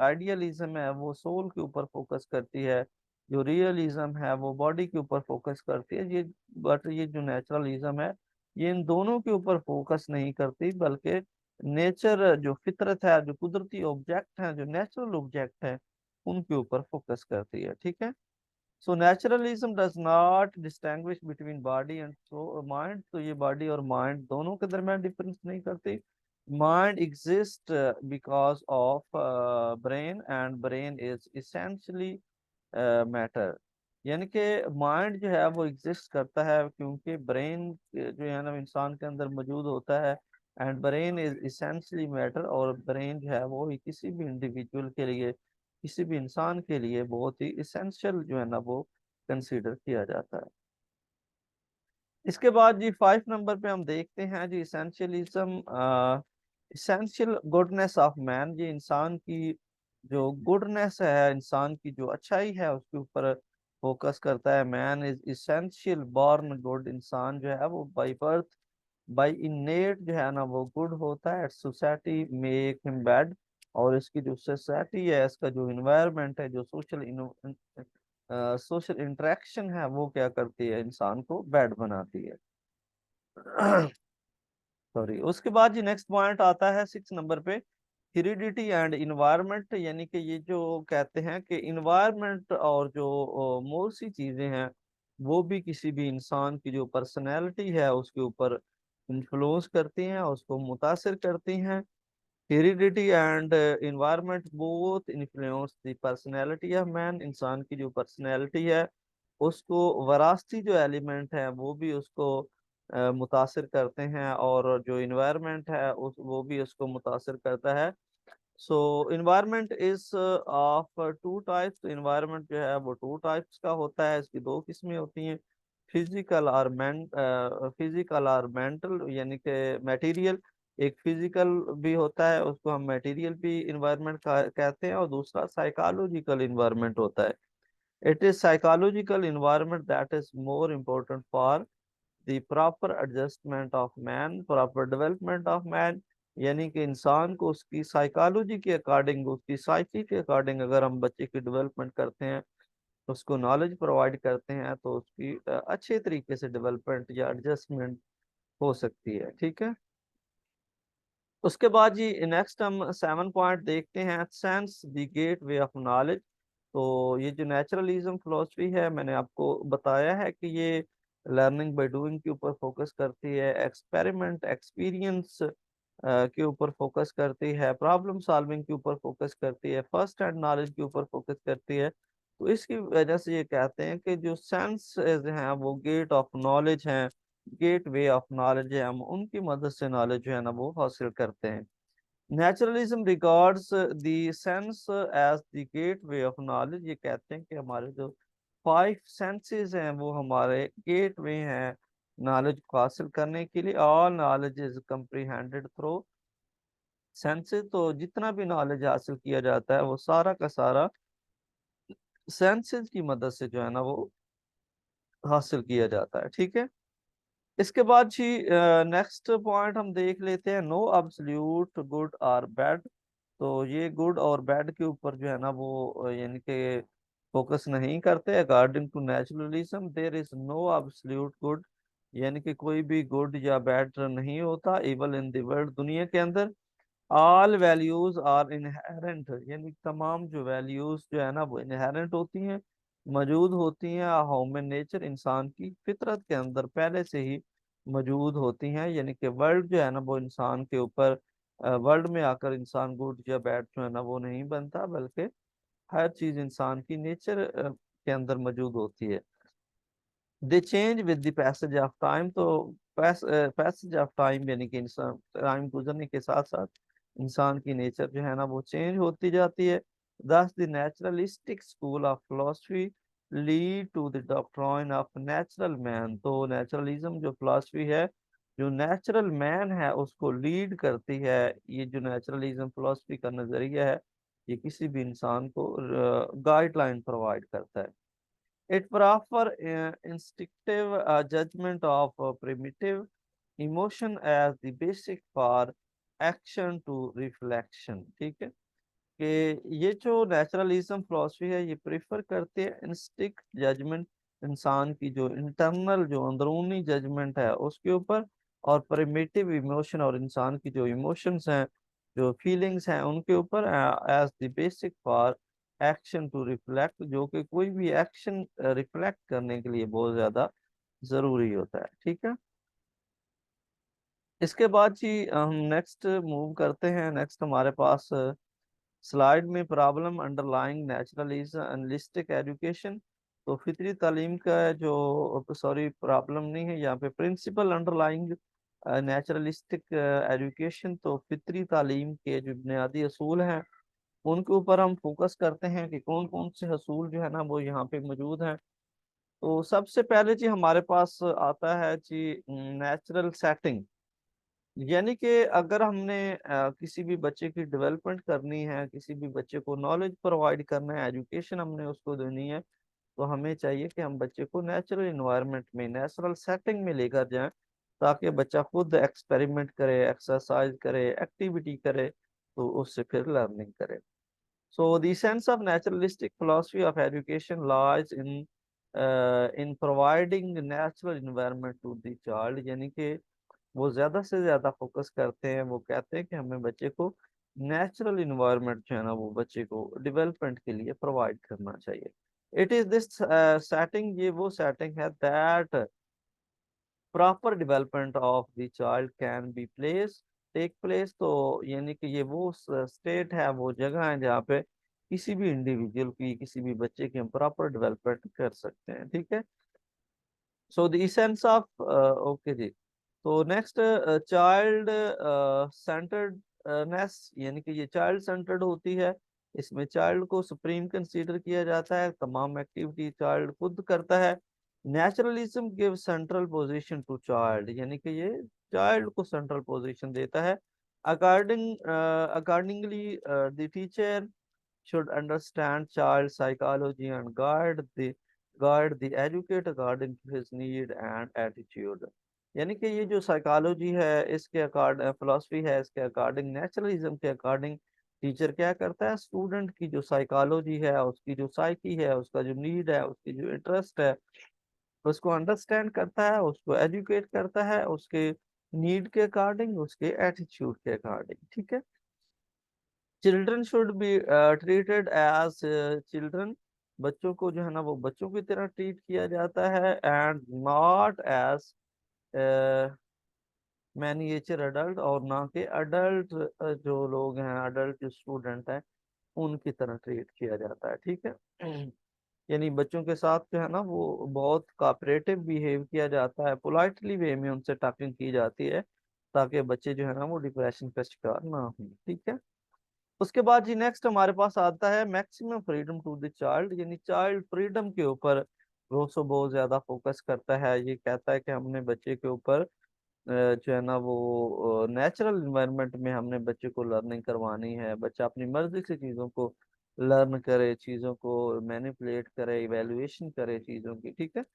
आइडियलिज्म है वो सोल के ऊपर फोकस करती है, जो रियलिज्म है वो बॉडी के ऊपर फोकस करती है। ये बट ये जो नेचुरलिज्म है ये इन दोनों के ऊपर फोकस नहीं करती, बल्कि नेचर, जो फितरत है, जो कुदरती ऑब्जेक्ट हैं, जो नेचुरल ऑब्जेक्ट है, उनके ऊपर फोकस करती है। ठीक है। So naturalism does not distinguish between body and mind. तो ये बॉडी और माइंड दोनों के दरमियान डिफरेंस नहीं करती। Mind exist because of brain and brain is essentially matter, यानी कि माइंड जो है वो एग्जिस्ट करता है क्योंकि ब्रेन जो है ना इंसान के अंदर मौजूद होता है। And brain is essentially matter, और ब्रेन जो है वो ही किसी भी इंडिविजुअल के लिए, किसी भी इंसान के लिए बहुत ही इसेंशियल जो है ना वो कंसीडर किया जाता है। इसके बाद जी 5 नंबर पे हम देखते हैं जी इसेंशियलिज्म, इसेंशियल गुडनेस ऑफ मैन। ये इंसान की जो गुडनेस है, इंसान की जो अच्छाई है उसके ऊपर फोकस करता है। Man is essential born good, इंसान जो है वो बाई बर्थ, बाई इनेट जो है ना वो गुड होता है। सोसाइटी मेक हिम बैड, और इसकी जो सोसाइटी है, इसका जो इन्वायरमेंट है, जो सोशल इंटरेक्शन है, वो क्या करती है, इंसान को बैड बनाती है। सॉरी। उसके बाद जी नेक्स्ट पॉइंट आता है 6 नंबर पे, हेरिडिटी एंड इन्वायरमेंट। यानी कि ये जो कहते हैं कि इन्वायरमेंट और जो बहुत सी चीजें हैं वो भी किसी भी इंसान की जो पर्सनैलिटी है उसके ऊपर इन्फ्लुएंस करती हैं, उसको मुतासिर करती हैं। Heredity and environment both influence the personality of man, इंसान की जो पर्सनैलिटी है उसको वरासती जो एलिमेंट है वो भी उसको मुतासिर करते हैं, और जो इन्वायरमेंट है उस वो भी उसको मुतासिर करता है। So environment is of 2 types. Environment जो है वो 2 टाइप्स का होता है, इसकी 2 किस्में होती हैं, फिजिकल और मेंटल, यानी कि मटेरियल। एक फिजिकल भी होता है, उसको हम मटेरियल भी इन्वायरमेंट कहते हैं, और दूसरा साइकोलॉजिकल इन्वायरमेंट होता है। It is psychological environment that is more important for the proper adjustment of man, proper development of man. यानी कि इंसान को उसकी साइकोलॉजी के अकॉर्डिंग, उसकी साइकी के अकॉर्डिंग अगर हम बच्चे की डेवलपमेंट करते हैं, उसको नॉलेज प्रोवाइड करते हैं, तो उसकी अच्छे तरीके से डेवलपमेंट या एडजस्टमेंट हो सकती है। ठीक है। उसके बाद जी नेक्स्ट हम 7 पॉइंट देखते हैं, sense the gateway of knowledge. तो ये जो नेचुरलिज्म फिलोसफी है, मैंने आपको बताया है कि ये लर्निंग बाय डूइंग के ऊपर फोकस करती है, एक्सपेरिमेंट एक्सपीरियंस के ऊपर फोकस करती है, प्रॉब्लम सॉल्विंग के ऊपर फोकस करती है, फर्स्ट हैंड नॉलेज के ऊपर फोकस करती है। तो इसकी वजह से ये कहते हैं कि जो सेंस हैं वो गेट ऑफ नॉलेज हैं, गेट वे ऑफ नॉलेज है, हम उनकी मदद से नॉलेज जो है ना वो हासिल करते हैं। Naturalism regards the sense as the gateway of knowledge. ये कहते हैं कि हमारे जो 5 सेंसेस हैं वो हमारे गेट वे हैं नॉलेज को हासिल करने के लिए। All knowledge is comprehended through senses. तो जितना भी नॉलेज हासिल किया जाता है वो सारा का सारा सेंसेस की मदद से जो है ना वो हासिल किया जाता है। ठीक है। इसके बाद जी नेक्स्ट पॉइंट हम देख लेते हैं, नो अब्सोल्यूट गुड और बैड। तो ये गुड और बैड के ऊपर जो है ना वो यानी कि फोकस नहीं करते। According to naturalism there is no absolute good, यानी कि कोई भी गुड या बैड नहीं होता इवल इन द वर्ल्ड, दुनिया के अंदर। ऑल वैल्यूज आर इनहेरेंट, यानी तमाम जो वैल्यूज जो है ना वो इनहेरेंट होती हैं, मौजूद होती हैं ह्यूमन नेचर, इंसान की फितरत के अंदर पहले से ही मौजूद होती हैं। यानी कि वर्ल्ड जो है ना वो इंसान के ऊपर, वर्ल्ड में आकर इंसान गुड या बैड जो है ना वो नहीं बनता, बल्कि हर चीज इंसान की नेचर के अंदर मौजूद होती है। दे change with the passage of time. तो पैसेज ऑफ टाइम यानी कि इंसान टाइम गुजरने के साथ साथ इंसान की नेचर जो है ना वो चेंज होती जाती है। Thus the naturalistic school of philosophy lead to the doctrine of natural man. तो नेचुरलिज्म जो फिलोसफी है, जो नेचुरल मैन है उसको लीड करती है। ये जो नेचुरलिज्म फिलोसफी का नजरिया है, ये किसी भी इंसान को गाइडलाइन प्रोवाइड करता है। It proper instinctive judgment of primitive emotion as the basic for action to reflection। ठीक है। कि ये जो नेचुरलिज्म फिलोसफी है ये प्रेफर करते हैं इंस्टिंक्ट जजमेंट, इंसान की जो इंटरनल जो अंदरूनी जजमेंट है उसके ऊपर, और प्रिमिटिव इमोशन, और इंसान की जो इमोशंस हैं, जो फीलिंग्स हैं उनके ऊपर, as the basic for action to reflect, जो कि कोई भी एक्शन रिफ्लेक्ट करने के लिए बहुत ज्यादा जरूरी होता है। ठीक है। इसके बाद जी हम नेक्स्ट मूव करते हैं। नेक्स्ट हमारे पास स्लाइड में प्रॉब्लम अंडरलाइंग नेचुरलिस्टिक एजुकेशन। तो फितरी तालीम का जो, सॉरी प्रॉब्लम नहीं है यहाँ पे, प्रिंसिपल अंडरलाइंग नेचुरलिस्टिक एजुकेशन। तो फितरी तालीम के जो बुनियादी असूल हैं उनके ऊपर हम फोकस करते हैं कि कौन कौन से असूल जो है ना वो यहाँ पे मौजूद हैं। तो सबसे पहले जी हमारे पास आता है जी नेचुरल सेटिंग। यानी कि अगर हमने किसी भी बच्चे की डेवलपमेंट करनी है, किसी भी बच्चे को नॉलेज प्रोवाइड करना है, एजुकेशन हमने उसको देनी है, तो हमें चाहिए कि हम बच्चे को नेचुरल इन्वायरमेंट में, नेचुरल सेटिंग में लेकर जाएं, ताकि बच्चा खुद एक्सपेरिमेंट करे, एक्सरसाइज करे, एक्टिविटी करे, तो उससे फिर लर्निंग करे। So the sense of naturalistic philosophy of education lies in providing natural environment to the child, यानी कि वो ज्यादा से ज्यादा फोकस करते हैं, वो कहते हैं कि हमें बच्चे को नेचुरल इन्वायरमेंट जो है ना वो बच्चे को डेवलपमेंट के लिए प्रोवाइड करना चाहिए। इट इज दिस सेटिंग, ये वो सेटिंग है that proper development of the child can be place take place. तो यानी कि ये वो स्टेट है, वो जगह है जहाँ पे किसी भी इंडिविजुअल की, किसी भी बच्चे की हम प्रॉपर डेवलपमेंट कर सकते हैं, ठीक है। So the essence of okay जी। तो नेक्स्ट, चाइल्ड सेंटर्डनेस, यानी कि ये चाइल्ड सेंटर्ड होती है। इसमें चाइल्ड को सुप्रीम कंसीडर किया जाता है, तमाम एक्टिविटी चाइल्ड खुद करता है। Naturalism give central position to child, यानी कि ये चाइल्ड को सेंट्रल पोजीशन देता है। Accordingly the teacher should understand child psychology and guide the educate according to his need and attitude। यानी कि ये जो साइकोलॉजी है, इसके अकॉर्डिंग फिलोसफी है, इसके अकॉर्डिंग, नेचुरलिज्म के अकॉर्डिंग टीचर क्या करता है, स्टूडेंट की जो साइकोलॉजी है, उसकी जो साइकी है, उसका जो नीड है, उसकी जो इंटरेस्ट है, उसको अंडरस्टैंड करता है, उसको एजुकेट करता है उसके नीड के अकॉर्डिंग, उसके एटीट्यूड के अकॉर्डिंग, ठीक है। Children should be treated as children, बच्चों को जो है ना वो बच्चों की तरह ट्रीट किया जाता है, एंड नॉट एज मैनिएचर अडल्ट, और ना के अडल्ट जो लोग हैं, अडल्ट जो स्टूडेंट हैं, उनकी तरह ट्रीट किया जाता है, ठीक है। यानी बच्चों के साथ जो है ना वो बहुत कोऑपरेटिव बिहेव किया जाता है, पोलाइटली वे में उनसे टॉकिंग की जाती है, ताकि बच्चे जो है ना वो डिप्रेशन का शिकार ना हो, ठीक है। उसके बाद जी नेक्स्ट हमारे पास आता है maximum freedom to the child, यानी चाइल्ड फ्रीडम के ऊपर रोसो बहुत ज्यादा फोकस करता है। ये कहता है कि हमने बच्चे के ऊपर जो है ना वो नेचुरल इन्वायरमेंट में हमने बच्चे को लर्निंग करवानी है, बच्चा अपनी मर्जी से चीजों को लर्न करे, चीजों को मैनिपुलेट करे, इवेल्युएशन करे चीजों की, ठीक है।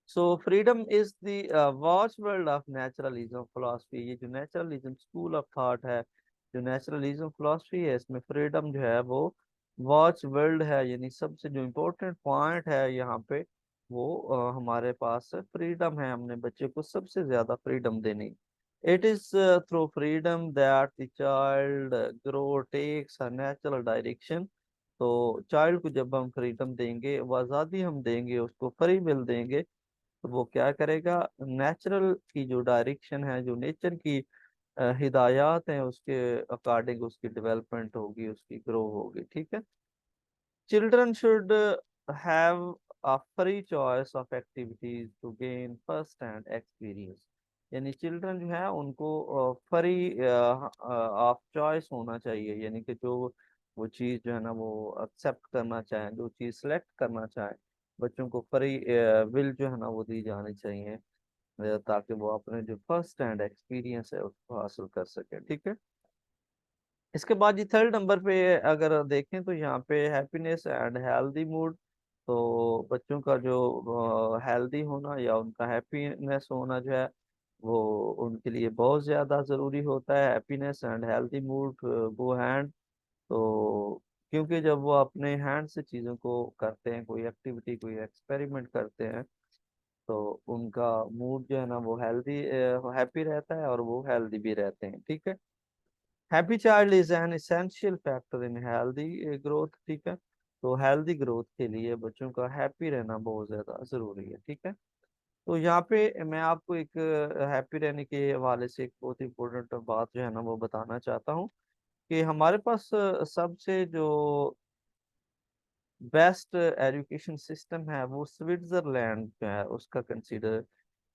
So freedom is the watch world of naturalism philosophy, ये जो नेचुरलिज्म स्कूल ऑफ थॉट है, जो नेचुरलिज्म फिलोसफी है, इसमें फ्रीडम जो है वो वॉच वर्ल्ड है, यानी सबसे जो इम्पोर्टेंट पॉइंट है यहाँ पे वो हमारे पास फ्रीडम है, हमने बच्चे को सबसे ज्यादा फ्रीडम देनी। It is through freedom that the child grow takes a natural direction. तो चाइल्ड को जब हम फ्रीडम देंगे, वो आज़ादी हम देंगे, उसको फ्री विल देंगे, तो वो क्या करेगा, नेचुरल की जो डायरेक्शन है, जो नेचर की हिदायत है, उसके अकॉर्डिंग उसकी डेवलपमेंट होगी, उसकी ग्रो होगी, ठीक है। Children should have a free choice of activities to gain first hand experience, यानी चिल्ड्रन जो है उनको फ्री ऑफ चॉइस होना चाहिए, यानी कि जो वो चीज़ जो है ना वो एक्सेप्ट करना चाहें, जो चीज़ सेलेक्ट करना चाहें, बच्चों को फ्री विल जो है ना वो दी जानी चाहिए, ताकि वो अपने जो फर्स्ट हैंड एक्सपीरियंस है उसको हासिल कर सके, ठीक है। इसके बाद ये थर्ड नंबर पे अगर देखें तो यहाँ पे हैप्पीनेस एंड हेल्दी मूड। तो बच्चों का जो हेल्दी होना या उनका हैप्पीनेस होना जो है वो उनके लिए बहुत ज़्यादा ज़रूरी होता है। Happiness and healthy mood go hand. तो क्योंकि जब वो अपने हैंड से चीज़ों को करते हैं, कोई एक्टिविटी, कोई एक्सपेरिमेंट करते हैं, तो उनका मूड जो है ना वो हेल्दी, हैप्पी रहता है, और वो हेल्दी भी रहते हैं, ठीक है। Happy child is an essential factor in healthy growth, ठीक है। तो हेल्दी ग्रोथ के लिए बच्चों का हैप्पी रहना बहुत ज्यादा जरूरी है, ठीक है। तो यहाँ पे मैं आपको एक हैप्पी रहने के हवाले से एक बहुत इंपॉर्टेंट बात जो है ना वो बताना चाहता हूँ, कि हमारे पास सबसे जो बेस्ट एजुकेशन सिस्टम है वो स्विट्जरलैंड जो है उसका कंसीडर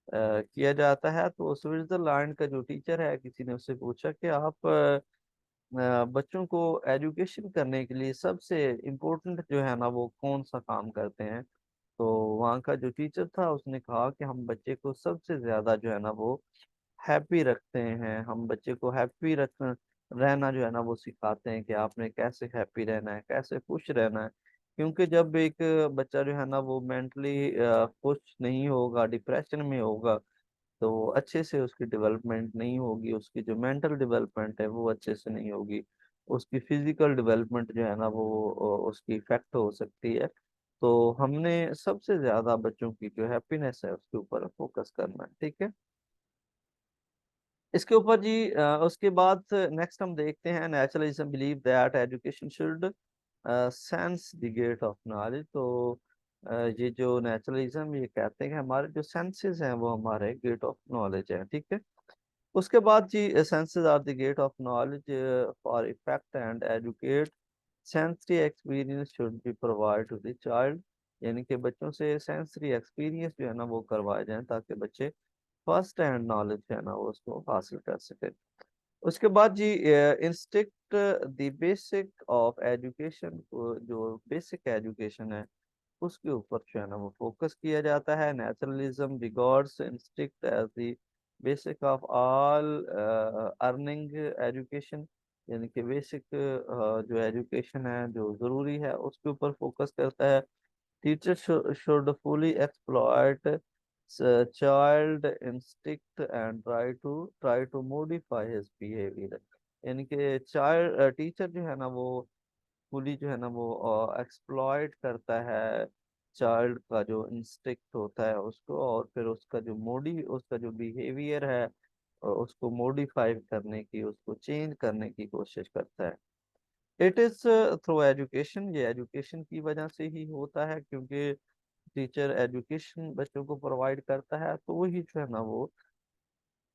किया जाता है। तो स्विट्जरलैंड का जो टीचर है, किसी ने उससे पूछा कि आप बच्चों को एजुकेशन करने के लिए सबसे इम्पोर्टेंट जो है ना वो कौन सा काम करते हैं। तो वहाँ का जो टीचर था उसने कहा कि हम बच्चे को सबसे ज्यादा जो है ना वो हैप्पी रखते हैं, हम बच्चे को हैप्पी रख रहना जो है ना वो सिखाते हैं कि आपने कैसे हैप्पी रहना है, कैसे खुश रहना है। क्योंकि जब एक बच्चा जो है ना वो मेंटली खुश नहीं होगा, डिप्रेशन में होगा, तो अच्छे से उसकी डेवलपमेंट नहीं होगी, उसकी जो मेंटल डेवलपमेंट है वो अच्छे से नहीं होगी, उसकी फिजिकल डेवलपमेंट जो है ना वो उसकी इफेक्ट हो सकती है। तो हमने सबसे ज्यादा बच्चों की जो हैप्पीनेस है उसके ऊपर फोकस करना है, ठीक है। इसके ऊपर जी उसके बाद नेक्स्ट हम देखते हैं naturalism believe that education should sense the gate of knowledge. तो ये जो नेचुरलिज्म ये कहते हैं कि हमारे जो सेंसेस हैं वो हमारे गेट ऑफ नॉलेज है, ठीक है। उसके बाद जी senses are the gate of knowledge for effect and educate sensory experience should be provide to the child. यानी कि बच्चों से सेंसरी एक्सपीरियंस जो है ना वो करवाए जाएं ताकि बच्चे फर्स्ट हैंड नॉलेज है ना वो उसको हासिल कर सके। उसके बाद जी instinct the basic of education, जो बेसिक एजुकेशन है उसके ऊपर जो है ना वो फोकस किया जाता है। Naturalism regards instinct as the basic of all learning education. यानी कि बेसिक जो एजुकेशन है जो जरूरी है उसके ऊपर फोकस करता है। Teacher should fully exploit child instinct and try to modify his behavior। यानी कि चाइल्ड टीचर जो है ना वो फुली जो है ना वो एक्सप्लॉइट करता है चाइल्ड का जो इंस्टिक्ट होता है उसको, और फिर उसका जो बिहेवियर है उसको मॉडिफाई करने की, उसको चेंज करने की कोशिश करता है। इट इज थ्रू एजुकेशन, ये एजुकेशन की वजह से ही होता है, क्योंकि टीचर एजुकेशन बच्चों को प्रोवाइड करता है तो वही जो है ना वो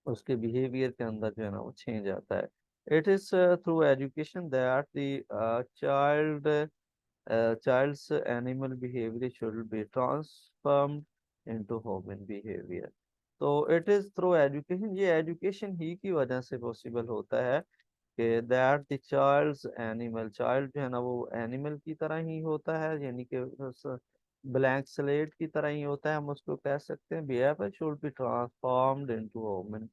उसके बिहेवियर के अंदर जो है ना वो चेंज आता है। It is through education that the child child's animal behavior should be transformed into human behavior। तो इट इज थ्रू एजुकेशन, ये एजुकेशन ही की वजह से पॉसिबल होता है कि that the child's animal, child जो है ना वो एनिमल की तरह ही होता है, यानी कि ब्लैंक स्लेट की तरह ही होता है, हम उसको कह सकते हैं behaviour should be transformed into human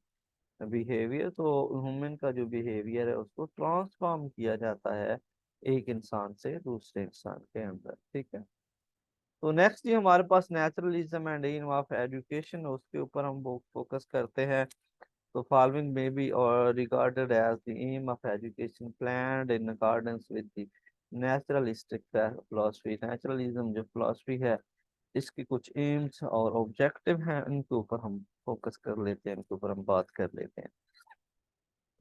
behaviour. तो ह्यूमन का जो बिहेवियर है उसको ट्रांसफॉर्म किया जाता है एक इंसान से दूसरे इंसान के अंदर, ठीक है। तो नेक्स्ट ही हमारे पास naturalism and aim of education, उसके ऊपर हम फोकस करते हैं। तो following may be or regarded as the aim of education planned in accordance with the naturalistic philosophy। Naturalism जो philosophy है इसके कुछ एम्स और ऑब्जेक्टिव हैं, इनके ऊपर हम फोकस कर लेते हैं, इनके ऊपर हम बात कर लेते हैं।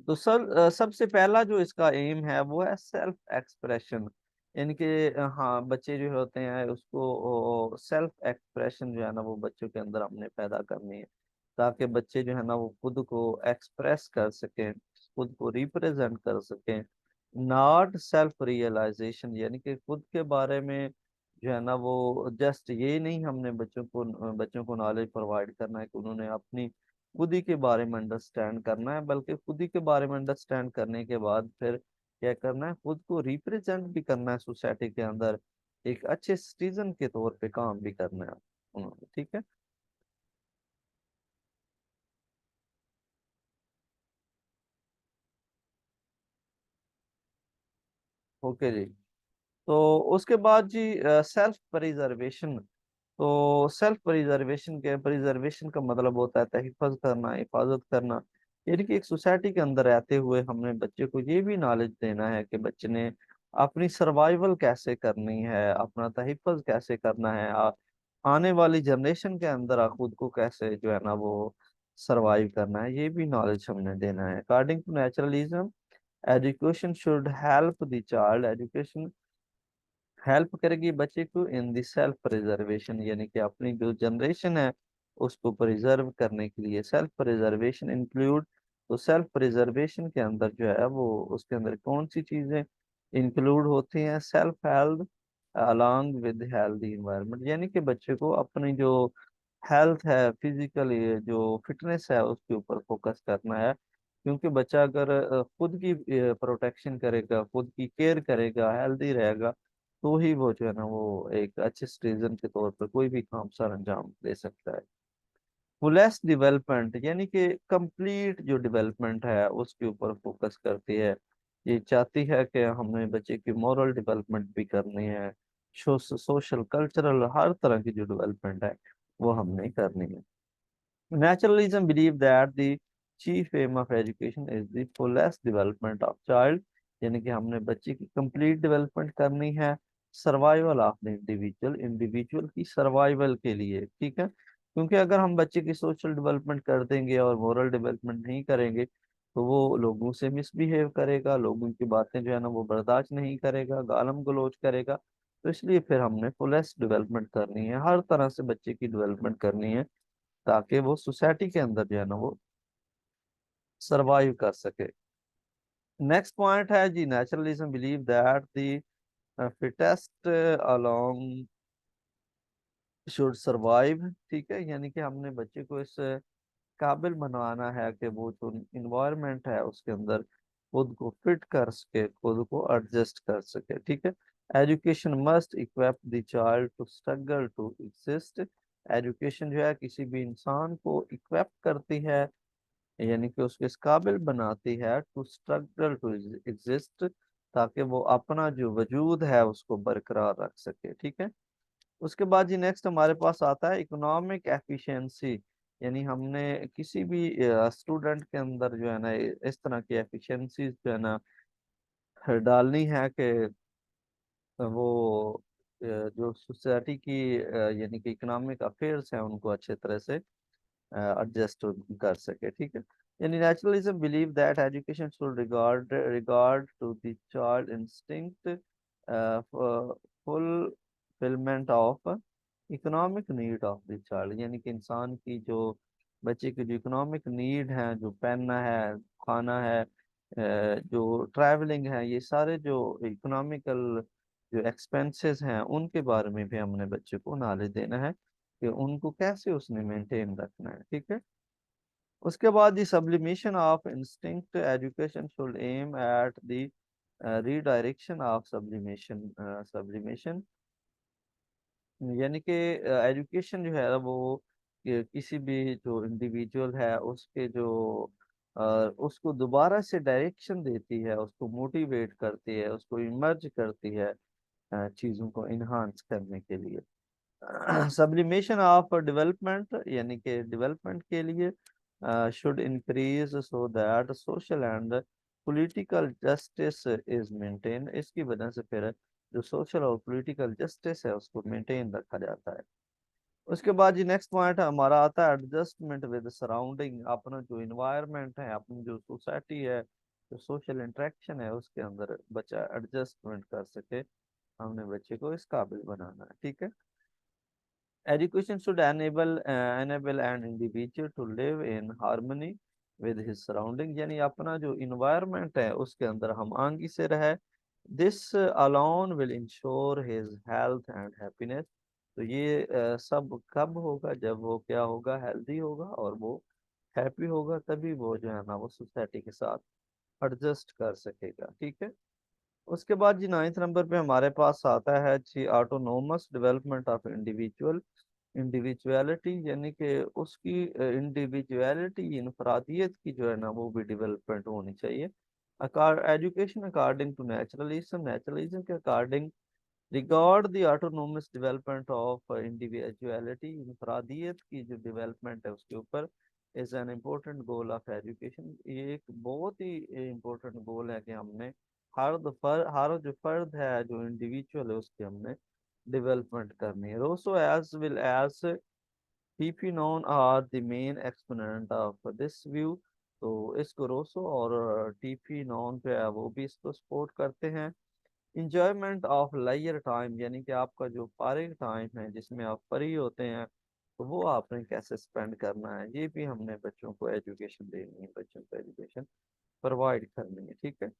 तो सबसे पहला जो इसका एम है वो है सेल्फ एक्सप्रेशन। यानी कि हाँ बच्चे जो होते हैं उसको सेल्फ एक्सप्रेशन जो है ना वो बच्चों के अंदर हमने पैदा करनी है, ताकि बच्चे जो है ना वो खुद को एक्सप्रेस कर सकें, खुद को रिप्रेजेंट कर सकें। नॉट सेल्फ रियलाइजेशन, यानी कि खुद के बारे में जो है ना वो जस्ट ये नहीं हमने बच्चों को नॉलेज प्रोवाइड करना है कि उन्होंने अपनी खुद ही के बारे में अंडरस्टैंड करना है, बल्कि खुद ही के बारे में अंडरस्टैंड करने के बाद फिर क्या करना है, खुद को रिप्रेजेंट भी करना है सोसाइटी के अंदर, एक अच्छे सिटीजन के तौर पे काम भी करना है उन्होंने, ठीक है। ओके जी। तो उसके बाद जी सेल्फ प्रिजर्वेशन। तो सेल्फ प्रिजर्वेशन का मतलब होता है तहफ़्फ़ुज़ करना, हिफाजत करना। यानी कि एक सोसाइटी के अंदर रहते हुए हमने बच्चे को ये भी नॉलेज देना है कि बच्चे ने अपनी सर्वाइवल कैसे करनी है, अपना तहफ़्फ़ुज़ कैसे करना है, आने वाली जनरेशन के अंदर खुद को कैसे जो है ना वो सर्वाइव करना है, ये भी नॉलेज हमने देना है। According to naturalism education should help the child, education help करेगी बच्चे को इन दी सेल्फ प्रिजर्वेशन, यानी कि अपनी जो जनरेशन है उसको प्रिजर्व करने के लिए। सेल्फ प्रिजर्वेशन इंक्लूड, तो सेल्फ प्रिजर्वेशन के अंदर जो है वो उसके अंदर कौन सी चीजें इंक्लूड होती हैं, self health along with healthy environment. यानी कि बच्चे को अपनी जो हेल्थ है, फिजिकल जो फिटनेस है उसके ऊपर फोकस करना है। क्योंकि बच्चा अगर खुद की प्रोटेक्शन करेगा, खुद की केयर करेगा, हेल्दी रहेगा, तो ही वो जो है ना वो एक अच्छे सिटीजन के तौर पर कोई भी काम सर अंजाम दे सकता है। फुलेस्ट डेवलपमेंट यानी कि कंप्लीट जो डेवलपमेंट है उसके ऊपर फोकस करती है। ये चाहती है कि हमें बच्चे की मॉरल डेवलपमेंट भी करनी है, सोशल कल्चरल हर तरह की जो डेवलपमेंट है वो हमने करनी है। Naturalism believe that the chief aim of education is the fullest development of child, यानी कि हमने बच्चे की कंप्लीट डेवलपमेंट करनी है, survival of the individual, individual की सर्वाइवल के लिए, ठीक है। क्योंकि अगर हम बच्चे की सोशल डेवलपमेंट कर देंगे और मोरल डेवलपमेंट नहीं करेंगे तो वो लोगों से मिसबिहेव करेगा, लोगों की बातें जो है ना वो बर्दाश्त नहीं करेगा, गालम गलौज करेगा। तो इसलिए फिर हमने फुलेस्ट डेवलपमेंट करनी है, हर तरह से बच्चे की डेवलपमेंट करनी है ताकि वो सोसाइटी के अंदर जो है ना वो सरवाइव कर सके। नेक्स्ट पॉइंट है जी, naturalism believe that the fittest along should survive, ठीक है। यानी कि हमने बच्चे को इस काबिल बनवाना है कि वो जो इन्वायरमेंट है उसके अंदर खुद को फिट कर सके, खुद को एडजस्ट कर सके, ठीक है। Education must equip the child to struggle to exist. Education जो है किसी भी इंसान को इक्विप करती है, यानी कि उसके इस काबिल बनाती है टू स्ट्रगल टू एग्जिस्ट, ताकि वो अपना जो वजूद है उसको बरकरार रख सके, ठीक है। उसके बाद जी नेक्स्ट हमारे पास आता है इकोनॉमिक एफिशिएंसी। यानी हमने किसी भी स्टूडेंट के अंदर जो है ना इस तरह की एफिशिएंसी जो है ना डालनी है कि वो जो सोसाइटी की यानी कि इकोनॉमिक अफेयर्स हैं उनको अच्छे तरह से एडजस्ट कर सके, ठीक है। यानी naturalism believe that education should regard to the child instinct fulfilment of economic need of the child, यानी कि इंसान की जो बच्चे की जो इकोनॉमिक नीड है, जो पहनना है, खाना है, जो ट्रैवलिंग है, ये सारे जो इकोनॉमिकल जो एक्सपेंसेस हैं उनके बारे में भी हमने बच्चे को नॉलेज देना है कि उनको कैसे उसने मेंटेन रखना है, ठीक है। उसके बाद the sublimation of instinct education should aim at the redirection of sublimation, यानी कि एजुकेशन जो है वो किसी भी जो इंडिविजुअल है उसके जो अ, उसको दोबारा से डायरेक्शन देती है, उसको मोटिवेट करती है, उसको इमर्ज करती है चीज़ों को इन्हांस करने के लिए। सब्लिमेशन ऑफ डेवलपमेंट यानी कि डेवलपमेंट के लिए should increase so that social and political justice is maintain, इसकी वजह से फिर जो सोशल और पॉलिटिकल जस्टिस है उसको मेंटेन रखा जाता है। उसके बाद जी नेक्स्ट पॉइंट हमारा आता है एडजस्टमेंट विद सराउंडिंग, अपना जो इन्वायरमेंट है, अपनी जो सोसाइटी है, जो सोशल इंटरेक्शन है उसके अंदर बच्चा एडजस्टमेंट कर सके, हमने बच्चे को इस काबिल बनाना है, ठीक है। Education should enable an individual to live in harmony with his surrounding, यानी अपना जो environment है उसके अंदर हम आंगी से रहे। This alone will ensure his health and happiness। तो ये सब कब होगा, जब वो क्या होगा, हेल्दी होगा और वो हैप्पी होगा, तभी वो जो है ना वो सोसाइटी के साथ एडजस्ट कर सकेगा, ठीक है। उसके बाद जी नाइन्थ नंबर पे हमारे पास आता है जी autonomous development of individual, individuality, यानी कि उसकी इंडिविजुअलिटी इनफरादियत की जो है ना वो भी डेवलपमेंट होनी चाहिए। Education according to naturalism, naturalism के according regard the autonomous development of individuality, इनफरादियत की जो डेवलपमेंट है उसके ऊपर is an important goal of education. ये एक बहुत ही इम्पोर्टेंट गोल है कि हमने हर जो फर्द है, जो इंडिविजुअल है, उसकी हमने डेवलपमेंट करनी है। Rousseau as well as TP Nunn are the main exponent of this view. तो इसको रोसो और टीपी नॉन जो है वो भी इसको सपोर्ट करते हैं। इंजॉयमेंट ऑफ लाइयर टाइम, यानी कि आपका जो फारिग टाइम है जिसमें आप फ्री होते हैं तो वो आपने कैसे स्पेंड करना है, ये भी हमने बच्चों को एजुकेशन देनी है, बच्चों को एजुकेशन प्रोवाइड करनी है, ठीक है।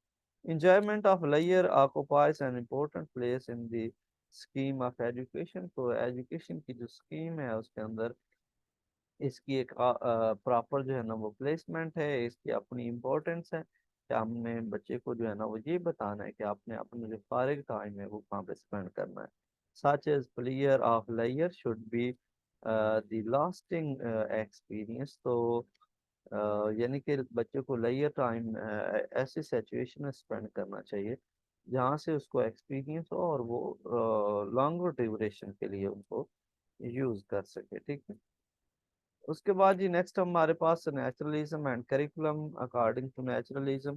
Enjoyment of leisure occupies an important place in the scheme of education। तो एजुकेशन की जो स्कीम है उसके अंदर इसकी एक प्रॉपर जो है ना वो प्लेसमेंट है, इसकी अपनी इम्पोर्टेंस है कि हमने बच्चे को जो है ना वो ये बताना है कि आपने अपना जो फारिग टाइम है वो कहाँ पे स्पेंड करना है। सच एज प्लेयर ऑफ लेयर should be the lasting experience. तो यानी कि बच्चे को लेयर टाइम ऐसी सिचुएशन में स्पेंड करना चाहिए जहाँ से उसको एक्सपीरियंस हो और वो लॉन्गर ड्यूरेशन के लिए उनको यूज कर सके। ठीक है। उसके बाद जी नेक्स्ट हमारे पास naturalism and curriculum according to naturalism.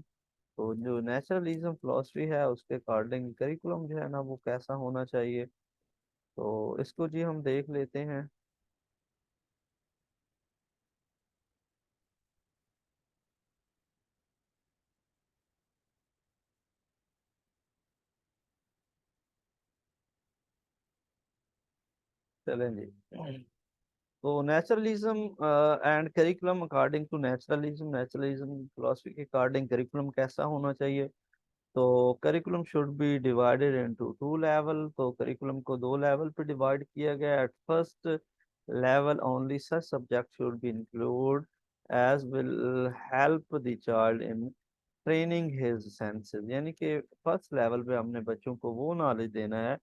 तो जो नेचुरलिज्म फिलोसफी है उसके अकॉर्डिंग करिकुलम जो है ना वो कैसा होना चाहिए, तो इसको जी हम देख लेते हैं। चलें जी। तो naturalism and curriculum according to naturalism, naturalism philosophy के अकॉर्डिंग करिकुलम कैसा होना चाहिए। तो curriculum should be divided into two level. तो करिकुलम को दो लेवल पे डिवाइड किया गया। At first level only such subject should be include as will help the child in training his senses. यानी कि फर्स्ट लेवल पे हमने बच्चों को वो नॉलेज देना है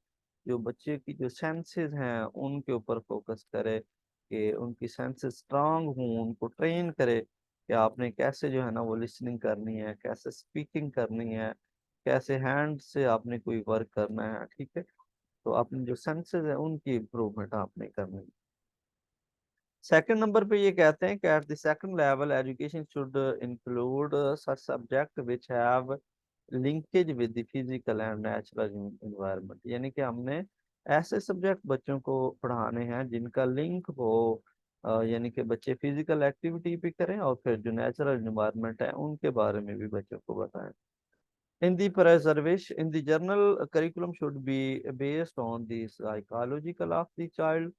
जो बच्चे की जो सेंसेस हैं उनके ऊपर फोकस करे, कि उनकी सेंसेस स्ट्रांग हों, उनको ट्रेन करे कि आपने कैसे जो है ना वो लिसनिंग करनी है, कैसे स्पीकिंग करनी है, कैसे हैंड से आपने कोई वर्क करना है। ठीक है। तो अपने जो सेंसेस है उनकी इम्प्रूवमेंट आपने करनी है। सेकंड नंबर पे ये कहते हैं कि at the second level education should include such subject which have linkage with the physical and natural environment. यानी कि हमने ऐसे सब्जेक्ट बच्चों को पढ़ाने हैं जिनका लिंक हो, यानी कि बच्चे फिजिकल एक्टिविटी भी करें और फिर जो नेचुरल एनवायरनमेंट है उनके बारे में भी बच्चों को बताएं। In the preservation, in the journal curriculum should be based on the psychological of the child।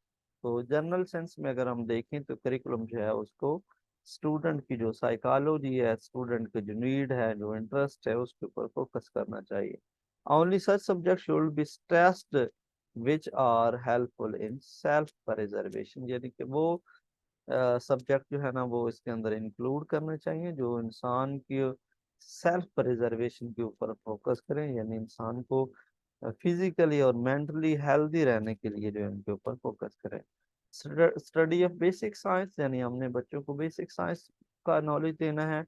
तो जर्नल सेंस में अगर हम देखें तो करिकुलम जो है उसको स्टूडेंट की जो साइकोलॉजी है, स्टूडेंट की जो नीड है, जो इंटरेस्ट है उसके ऊपर फोकस करना चाहिए। Only such subject should be stressed which are helpful in self preservation. यानी कि वो सब्जेक्ट जो है ना वो इसके अंदर इंक्लूड करने चाहिए जो इंसान की सेल्फ प्रिजर्वेशन के ऊपर फोकस करें, यानी इंसान को फिजिकली और मेंटली हेल्दी रहने के लिए जो है उनके ऊपर फोकस करें। स्टडी ऑफ बेसिक साइंस, यानी हमने बच्चों को बेसिक साइंस का नॉलेज देना है।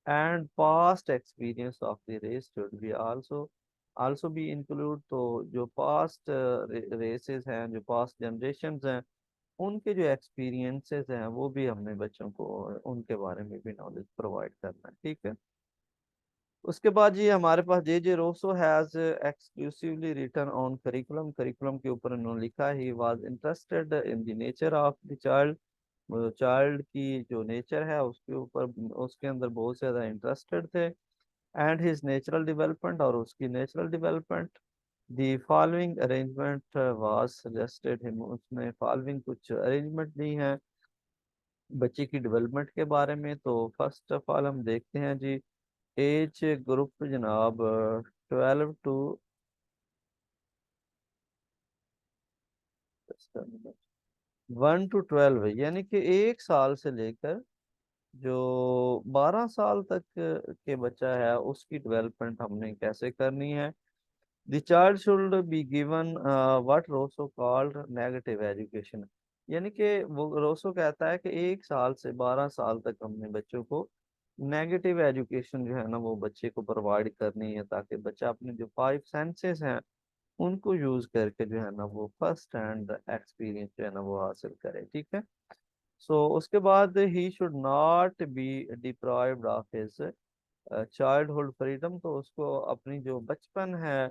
And past experience of the race should be also also be include. तो जो पास्ट रेसेस हैं, जो पास्ट जनरेशन हैं, उनके जो एक्सपीरियंसेस हैं वो भी हमने बच्चों को उनके बारे में भी नॉलेज प्रोवाइड करना है। ठीक है। उसके बाद ये हमारे पास J J Rousseau has exclusively written on curriculum. Curriculum के ऊपर उन्होंने लिखा he was interested in the nature of the child. Child की जो नेचर है उसके ऊपर, उसके अंदर बहुत ज़्यादा इंटरेस्टेड थे। एंड हिज नेचुरल डेवलपमेंट, और उसकी natural development. The following arrangement was suggested him. उसने फॉलोइंग कुछ अरेंजमेंट दी हैं बच्चे की डेवलपमेंट के बारे में। तो फर्स्ट ऑफ ऑल हम देखते हैं जी एज ग्रुप जनाब 12 टू 1 to 12, यानी कि 1 साल से लेकर जो 12 साल तक के बच्चा है उसकी डेवलपमेंट हमने कैसे करनी है। The child should be given what Rousseau called negative education. यानी कि वो रोसो कहता है कि 1 साल से 12 साल तक हमने बच्चों को नेगेटिव एजुकेशन जो है ना वो बच्चे को प्रोवाइड करनी है, ताकि बच्चा अपने जो 5 सेंसेस हैं उनको यूज करके जो है ना वो फर्स्ट हैंड एक्सपीरियंस जो है ना वो हासिल करे। ठीक है। सो उसके बाद he should not B deprived of his childhood freedom. तो उसको अपनी जो बचपन है,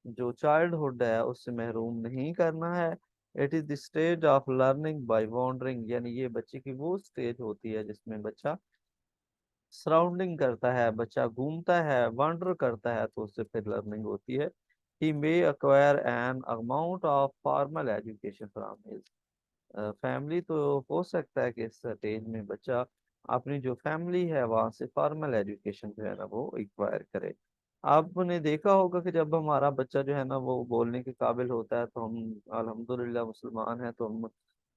जो चाइल्डहुड है उससे महरूम नहीं करना है। It is the stage of learning by wondering. यानी ये बच्चे की वो स्टेज होती है जिसमें बच्चा सराउंडिंग करता है, बच्चा घूमता है, वॉन्डर करता है, तो उससे फिर लर्निंग होती है। He may acquire an amount of formal education from his family. तो हो सकता है कि इस स्टेज में बच्चा अपनी जो फैमिली है वहाँ से फॉर्मल एजुकेशन जो है ना वो एक्वायर करे। आपने देखा होगा कि जब हमारा बच्चा जो है ना वो बोलने के काबिल होता है तो हम अल्हम्दुलिल्लाह मुसलमान हैं, तो हम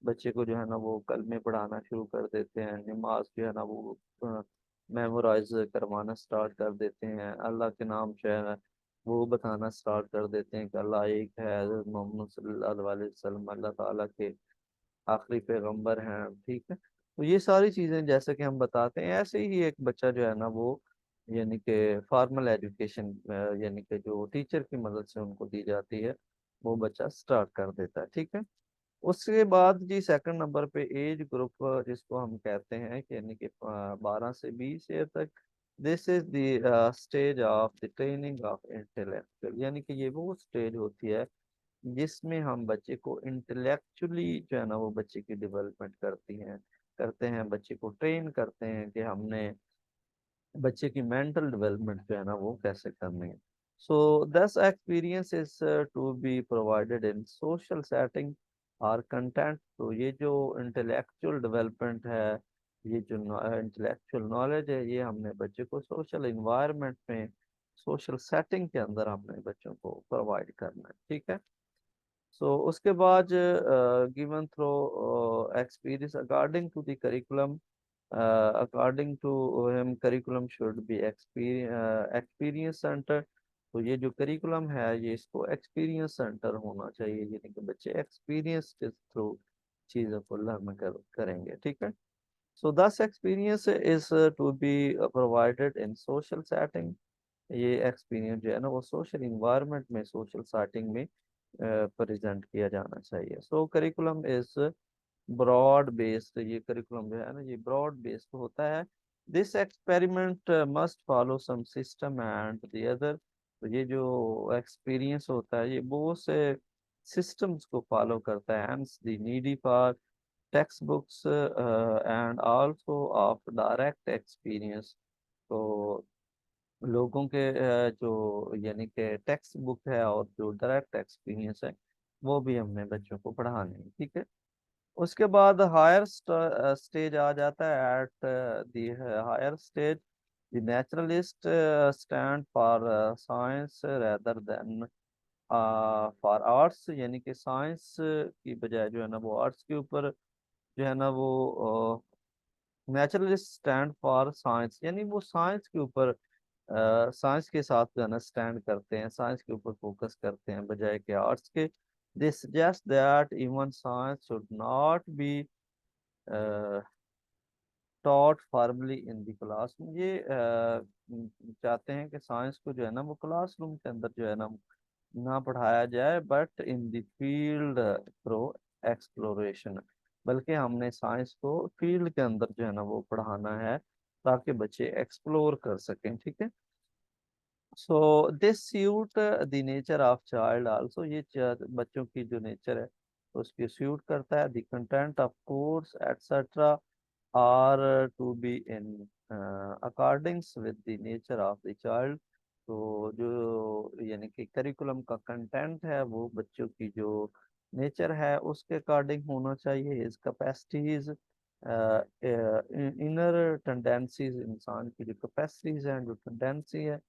बच्चे को जो है ना वो कलमे पढ़ाना शुरू कर देते हैं, नमाज जो है ना वो मेमोराइज करवाना स्टार्ट कर देते हैं, अल्लाह के नाम जो है वो बताना स्टार्ट कर देते हैं कि अल्लाह एक है, मोहम्मद सल्लल्लाहु अलैहि वसल्लम अल्लाह ताला के आखिरी पैगंबर हैं, ठीक है। तो ये सारी चीजें जैसे कि हम बताते हैं, ऐसे ही एक बच्चा जो है ना वो यानी कि फॉर्मल एजुकेशन यानी कि जो टीचर की मदद से उनको दी जाती है, वो बच्चा स्टार्ट कर देता है, ठीक है। उसके बाद जी सेकंड नंबर पे एज ग्रुप जिसको हम कहते हैं कि यानी कि 12 से 20 ईयर तक, this is the stage of the training of intellectual, यानी कि ये वो स्टेज होती है जिसमें हम बच्चे को इंटेलेक्चुअली जो है ना वो बच्चे की डेवलपमेंट करते हैं, बच्चे को ट्रेन करते हैं कि हमने बच्चे की मेंटल डेवलपमेंट जो है ना वो कैसे करनी है। So this experience is to be provided in social setting और कंटेंट। तो ये जो इंटेलेक्चुअल डेवलपमेंट है, ये जो इंटेलेक्चुअल नॉलेज है, ये हमने बच्चे को सोशल इन्वायरमेंट में, सोशल सेटिंग के अंदर हमने बच्चों को प्रोवाइड करना है, ठीक है। सो उसके बाद given through experience according to the curriculum, according to him curriculum should be experience centre. तो ये जो करिकुलम है ये इसको एक्सपीरियंस सेंटर होना चाहिए, यानी कि बच्चे एक्सपीरियंस के थ्रू चीज़ों को लर्न करेंगे, ठीक है। So this experience is to be provided in social setting. ये एक्सपीरियंस जो है ना वो सोशल इन्वायरमेंट में, सोशल सेटिंग में प्रेजेंट किया जाना चाहिए। So curriculum is broad based, ये करिकुलम जो है ना ये ब्रॉड बेस्ड होता है। This experiment must follow some system and the other. तो ये जो एक्सपीरियंस होता है ये बहुत से सिस्टम्स को फॉलो करता है, hence the needy for text books and also of direct experience. तो लोगों के जो यानी कि टेक्स्ट बुक है और जो डायरेक्ट एक्सपीरियंस है वो भी हमने बच्चों को पढ़ाने हैं, ठीक है। उसके बाद हायर स्टेज आ जाता है। At the higher stage the naturalist stand for science rather than for arts, यानी कि साइंस की बजाय जो है ना वो आर्ट्स के ऊपर जो है ना वो नेचुरलिस्ट स्टैंड फॉर साइंस, यानी वो साइंस के ऊपर साइंस के साथ जो है ना स्टैंड करते हैं, साइंस के ऊपर फोकस करते हैं बजाय के आर्ट्स के। They suggest that even science should not be taught formally in the classroom. ये चाहते हैं कि साइंस को जो है ना वो क्लासरूम के अंदर जो है ना पढ़ाया जाए, but in the field through exploration, बल्कि हमने साइंस को फील्ड के अंदर जो है ना वो पढ़ाना है ताकि बच्चे एक्सप्लोर कर सकें, ठीक है। So this suit the nature of child also, ये बच्चों की जो नेचर है उसकी सूट करता है। The content of course etcetera are to be in accordings with the nature of the child. तो जो यानी कि करिकुलम का कंटेंट है वो बच्चों की जो नेचर है उसके अकॉर्डिंग होना चाहिए। इस कैपेसिटीज, इनर टेंडेंसीज, इंसान की जो कैपेसिटीज हैं, जो टेंडेंसी है,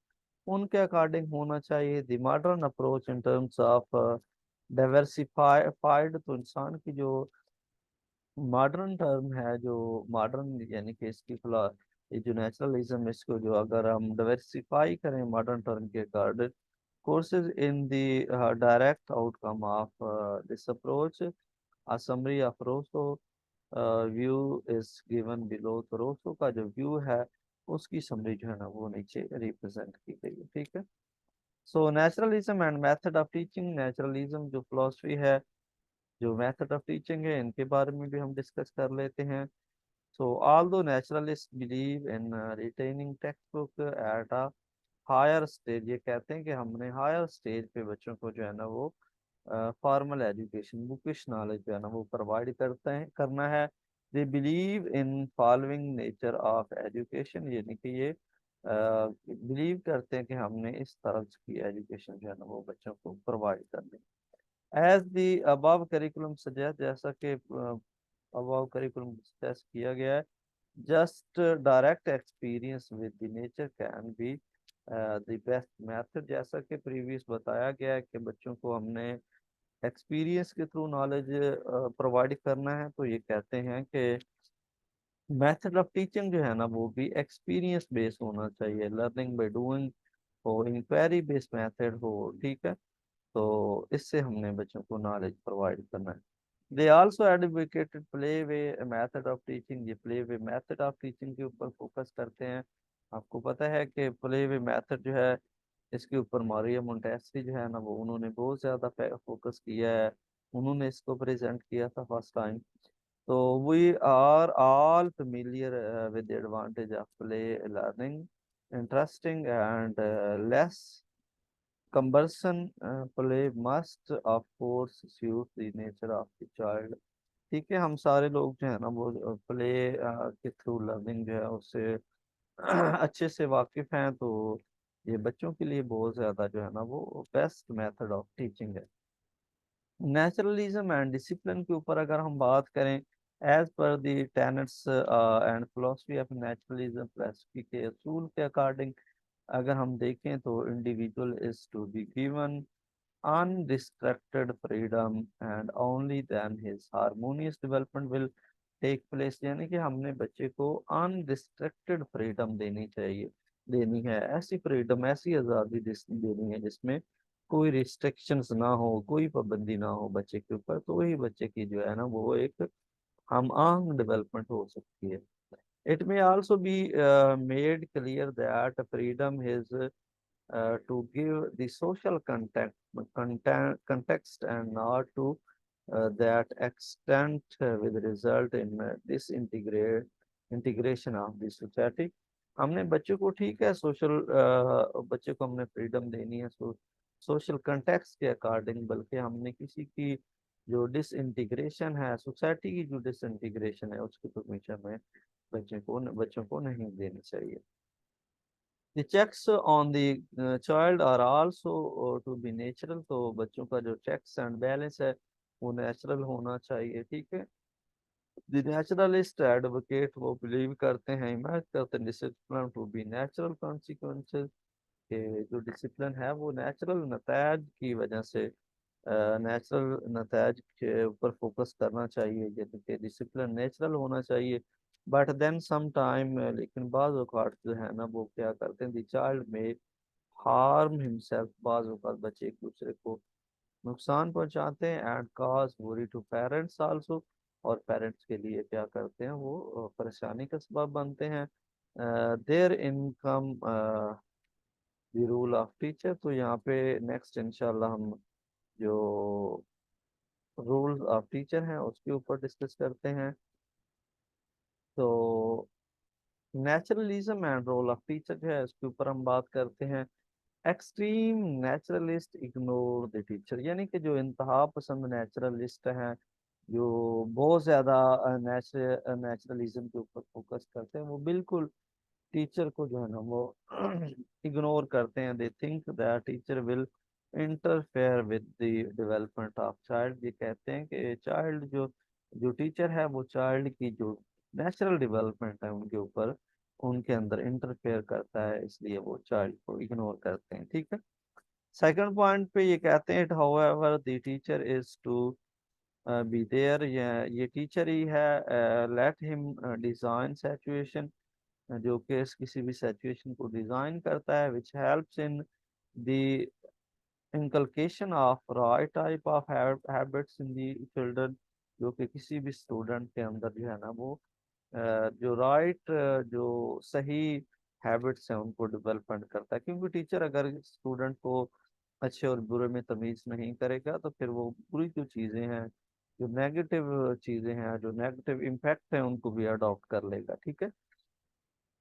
उनके अकॉर्डिंग होना चाहिए। The modern approach in terms of diversified, तो इंसान की जो मॉडर्न टर्म है, जो मॉडर्न यानी कि इसकी ये जो नेचुरलिज्म, इसको जो अगर हम डाइवर्सिफाई करें मॉडर्न टर्म के according, courses in the direct outcome of this approach, a summary of Rosso view is given below. तो रोसो का जो व्यू है उसकी समरी जो है ना वो नीचे रिप्रेजेंट की गई है, ठीक है। So naturalism and method of teaching, naturalism जो फिलोसफी है, जो मेथड ऑफ टीचिंग है, इनके बारे में भी हम डिस्कस कर लेते हैं। सो although naturalists believe in retaining textbook at a higher stage, ये कहते हैं कि हमने हायर स्टेज पे बच्चों को जो है ना वो फॉर्मल एजुकेशन, बुकिश नॉलेज जो है ना वो प्रोवाइड करते हैं करना है। They believe in following nature of education, यानी कि ये बिलीव करते हैं कि हमने इस तरह की एजुकेशन जो है ना वो बच्चों को प्रोवाइड करनी। As the above curriculum suggest, जैसा कि अबव करिकुलम सजेस्ट किया गया है, just direct experience with the nature can be the best method. जैसा कि प्रीवियस बताया गया है कि बच्चों को हमने एक्सपीरियंस के थ्रू नॉलेज प्रोवाइड करना है, तो ये कहते हैं कि मेथड ऑफ टीचिंग जो है ना वो भी एक्सपीरियंस बेस्ड होना चाहिए, लर्निंग बाय डूइंग हो, इंक्वायरी बेस्ड मेथड हो, ठीक है। तो इससे हमने बच्चों को नॉलेज प्रोवाइड करना है। They also advocated play way method of teaching. ये play way method of teaching के ऊपर फोकस करते हैं। आपको पता है कि प्ले वे मेथड जो है, इसके ऊपर मारिया मोंटेसरी जो है ना, वो उन्होंने बहुत ज़्यादा फोकस किया है। उन्होंने इसको प्रेजेंट किया था फर्स्ट टाइम। तो we are all familiar with the advantage of play learning interesting and less cumbersome play must of course suit the nature of the child। ठीक है, हम सारे लोग जो है ना वो प्ले के थ्रू लर्निंग जो है उससे अच्छे से वाकिफ हैं। तो ये बच्चों के लिए बहुत ज़्यादा जो है ना वो बेस्ट मेथड ऑफ टीचिंग है। नेचुरलिज्म एंड डिसिप्लिन के ऊपर अगर हम बात करें, as per the tenets and philosophy of naturalism, philosophy के असूल के अकॉर्डिंग अगर हम देखें तो individual is to be given unrestricted freedom and only then his harmonious development will take place। यानी कि हमने बच्चे को अनरिस्ट्रिक्टेड फ्रीडम देनी चाहिए, देनी है ऐसी फ्रीडम, ऐसी आज़ादी देनी है जिसमें कोई रिस्ट्रिक्शंस ना हो, कोई पाबंदी ना हो बच्चे के ऊपर। तो वही बच्चे की जो है ना वो एक हम आंग डेवलपमेंट हो सकती है। It may also be made clear that freedom is to give the social context and not to that extent with result in disintegrate integration of the society। हमने बच्चों को ठीक है सोशल बच्चे को हमने फ्रीडम देनी है सोशल कंटेक्स्ट के अकॉर्डिंग, बल्कि हमने किसी की जो डिसइंटीग्रेशन है, सोसाइटी की जो डिसइंटीग्रेशन है उसकी परमिशन में बच्चों को नहीं देनी चाहिए। The checks on the child are also to be natural। तो बच्चों का जो checks and balance है वो नेचुरल होना चाहिए। ठीक है, द नेचुरलिस्ट एडवोकेट वो बिलीव करते हैं, हिमायत करते हैं discipline to be natural consequences, के जो डिसिप्लिन है वो नेचुरल नताज की वजह से, नेचुरल नताज के ऊपर फोकस करना चाहिए, जैसे कि डिसिप्लिन नेचुरल होना चाहिए। बट देन सम टाइम लेकिन बाज़ औक़ात जो है ना वो क्या करते हैं, the child may harm himself, बाज़ औक़ात बच्चे एक दूसरे को नुकसान पहुंचाते हैं, and cause worry to parents also, और पेरेंट्स के लिए क्या करते हैं वो परेशानी का सबब बनते हैं। There income the rule of teacher. तो यहाँ पे नेक्स्ट इंशाल्लाह हम जो रूल ऑफ टीचर हैं उसके ऊपर डिस्कस करते हैं। तो naturalism and role of teacher जो है उसके ऊपर हम बात करते हैं। Extreme naturalist ignore the teacher, यानी कि जो इंतहा पसंद नेचुरलिस्ट हैं, जो बहुत ज़्यादा नेचुरलिज्म के ऊपर फोकस करते हैं, वो बिल्कुल टीचर को जो है ना वो इग्नोर करते हैं। They think that teacher will interfere with the development of child. ये कहते हैं कि चाइल्ड जो जो टीचर है वो चाइल्ड की जो नेचुरल डेवलपमेंट है उनके ऊपर, उनके अंदर इंटरफेयर करता है, इसलिए वो चाइल्ड को इग्नोर करते हैं। ठीक है, सेकंड पॉइंट पे ये कहते हैं however the teacher is to be there, ये टीचर ही है, लेट हिम डिजाइन सिचुएशन, जो कि किसी भी सिचुएशन को डिजाइन करता है, which helps in the inculcation of right type of habits in the children, जो कि किसी भी स्टूडेंट के अंदर जो है ना वो जो राइट जो सही हैबिट्स हैं उनको डेवलपमेंट करता है। क्योंकि टीचर अगर स्टूडेंट को अच्छे और बुरे में तमीज़ नहीं करेगा तो फिर वो बुरी जो चीज़ें हैं, जो नेगेटिव चीज़ें हैं, जो नेगेटिव इम्पैक्ट है उनको भी अडॉप्ट कर लेगा। ठीक है,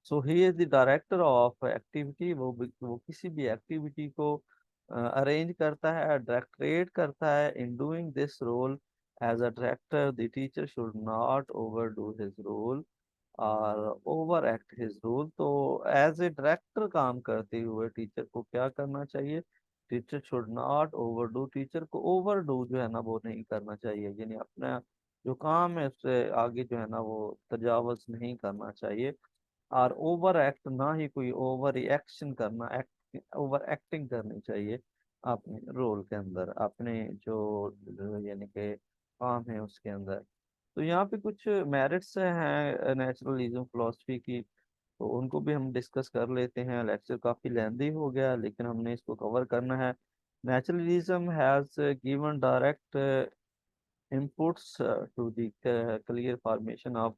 so he is the director of activity. वो किसी भी एक्टिविटी को अरेंज करता है, डायरेक्टरेट करता है। In doing this role as a director the teacher should not overdo his role और ओवर एक्ट हिज रोल। तो एज ए डायरेक्टर काम करते हुए टीचर को क्या करना चाहिए, teacher should not overdo, teacher को ओवरडू जो है ना वो नहीं करना चाहिए, यानी अपना जो काम है उससे आगे जो है ना वो तजावज नहीं करना चाहिए। और ओवर एक्ट, ना ही कोई ओवर रिएक्शन करना, ओवर एक्टिंग करनी चाहिए अपने रोल के अंदर, अपने जो यानी कि काम है उसके अंदर। तो यहाँ पे कुछ मेरिट्स हैं नेचुरलिज्म फिलोसफी की, तो उनको भी हम डिस्कस कर लेते हैं। लेक्चर काफ़ी लेंदी हो गया लेकिन हमने इसको कवर करना है। Naturalism has given direct inputs to the clear formation of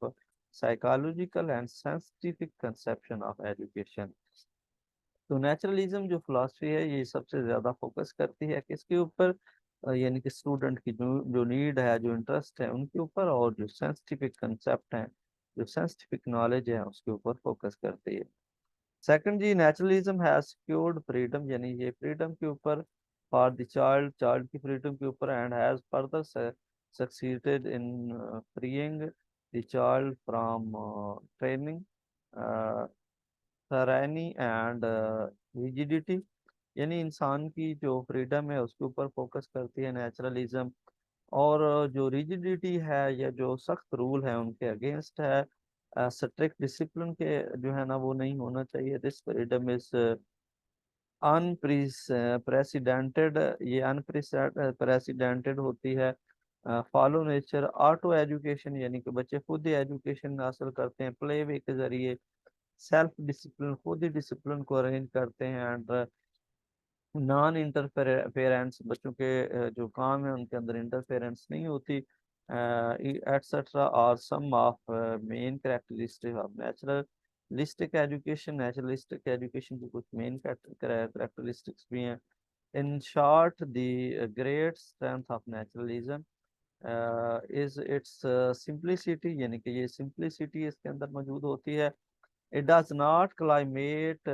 psychological and scientific conception of education। तो नेचुरलिज्म जो फिलॉसफी है ये सबसे ज़्यादा फोकस करती है किसके ऊपर, यानी कि स्टूडेंट की जो जो नीड है, जो इंटरेस्ट है उनके ऊपर, और जो साइंटिफिक कंसेप्ट हैं, जो साइंटिफिक नॉलेज है उसके ऊपर फोकस करती है। सेकंड जी, नेचुरलिज्म हैज सिक्योर्ड फ्रीडम, यानी ये फ्रीडम के ऊपर, फॉर द चाइल्ड, चाइल्ड की फ्रीडम के ऊपर, and has further succeeded in freeing the child from training, tyranny and rigidity. यानी इंसान की जो फ्रीडम है उसके ऊपर फोकस करती है नेचुरलिज्म, और जो रिजिडिटी है या जो सख्त रूल है उनके अगेंस्ट है। स्ट्रिक्ट डिसिप्लिन के जो है ना वो नहीं होना चाहिए। दिस फ्रीडम इज अनप्रेसिडेंटेड, ये अनप्रेसिडेंटेड होती है। फॉलो नेचर, ऑटो एजुकेशन, यानी कि बच्चे खुद ही एजुकेशन हासिल करते हैं प्ले वे के जरिए। सेल्फ डिसिप्लिन, खुद ही डिसिप्लिन को अरेंज करते हैं। एंड नॉन इंटरफेरेंस, बच्चों के जो काम है उनके अंदर इंटरफेरेंस नहीं होती। Etcetera are some of main characteristic of naturalistic education. Naturalistic education की कुछ मेन कैरेक्टरिस्टिक्स भी हैं। In short, the great strength of naturalism is its simplicity, यानी कि ये सिंप्लिसिटी इसके अंदर मौजूद होती है। It does not climate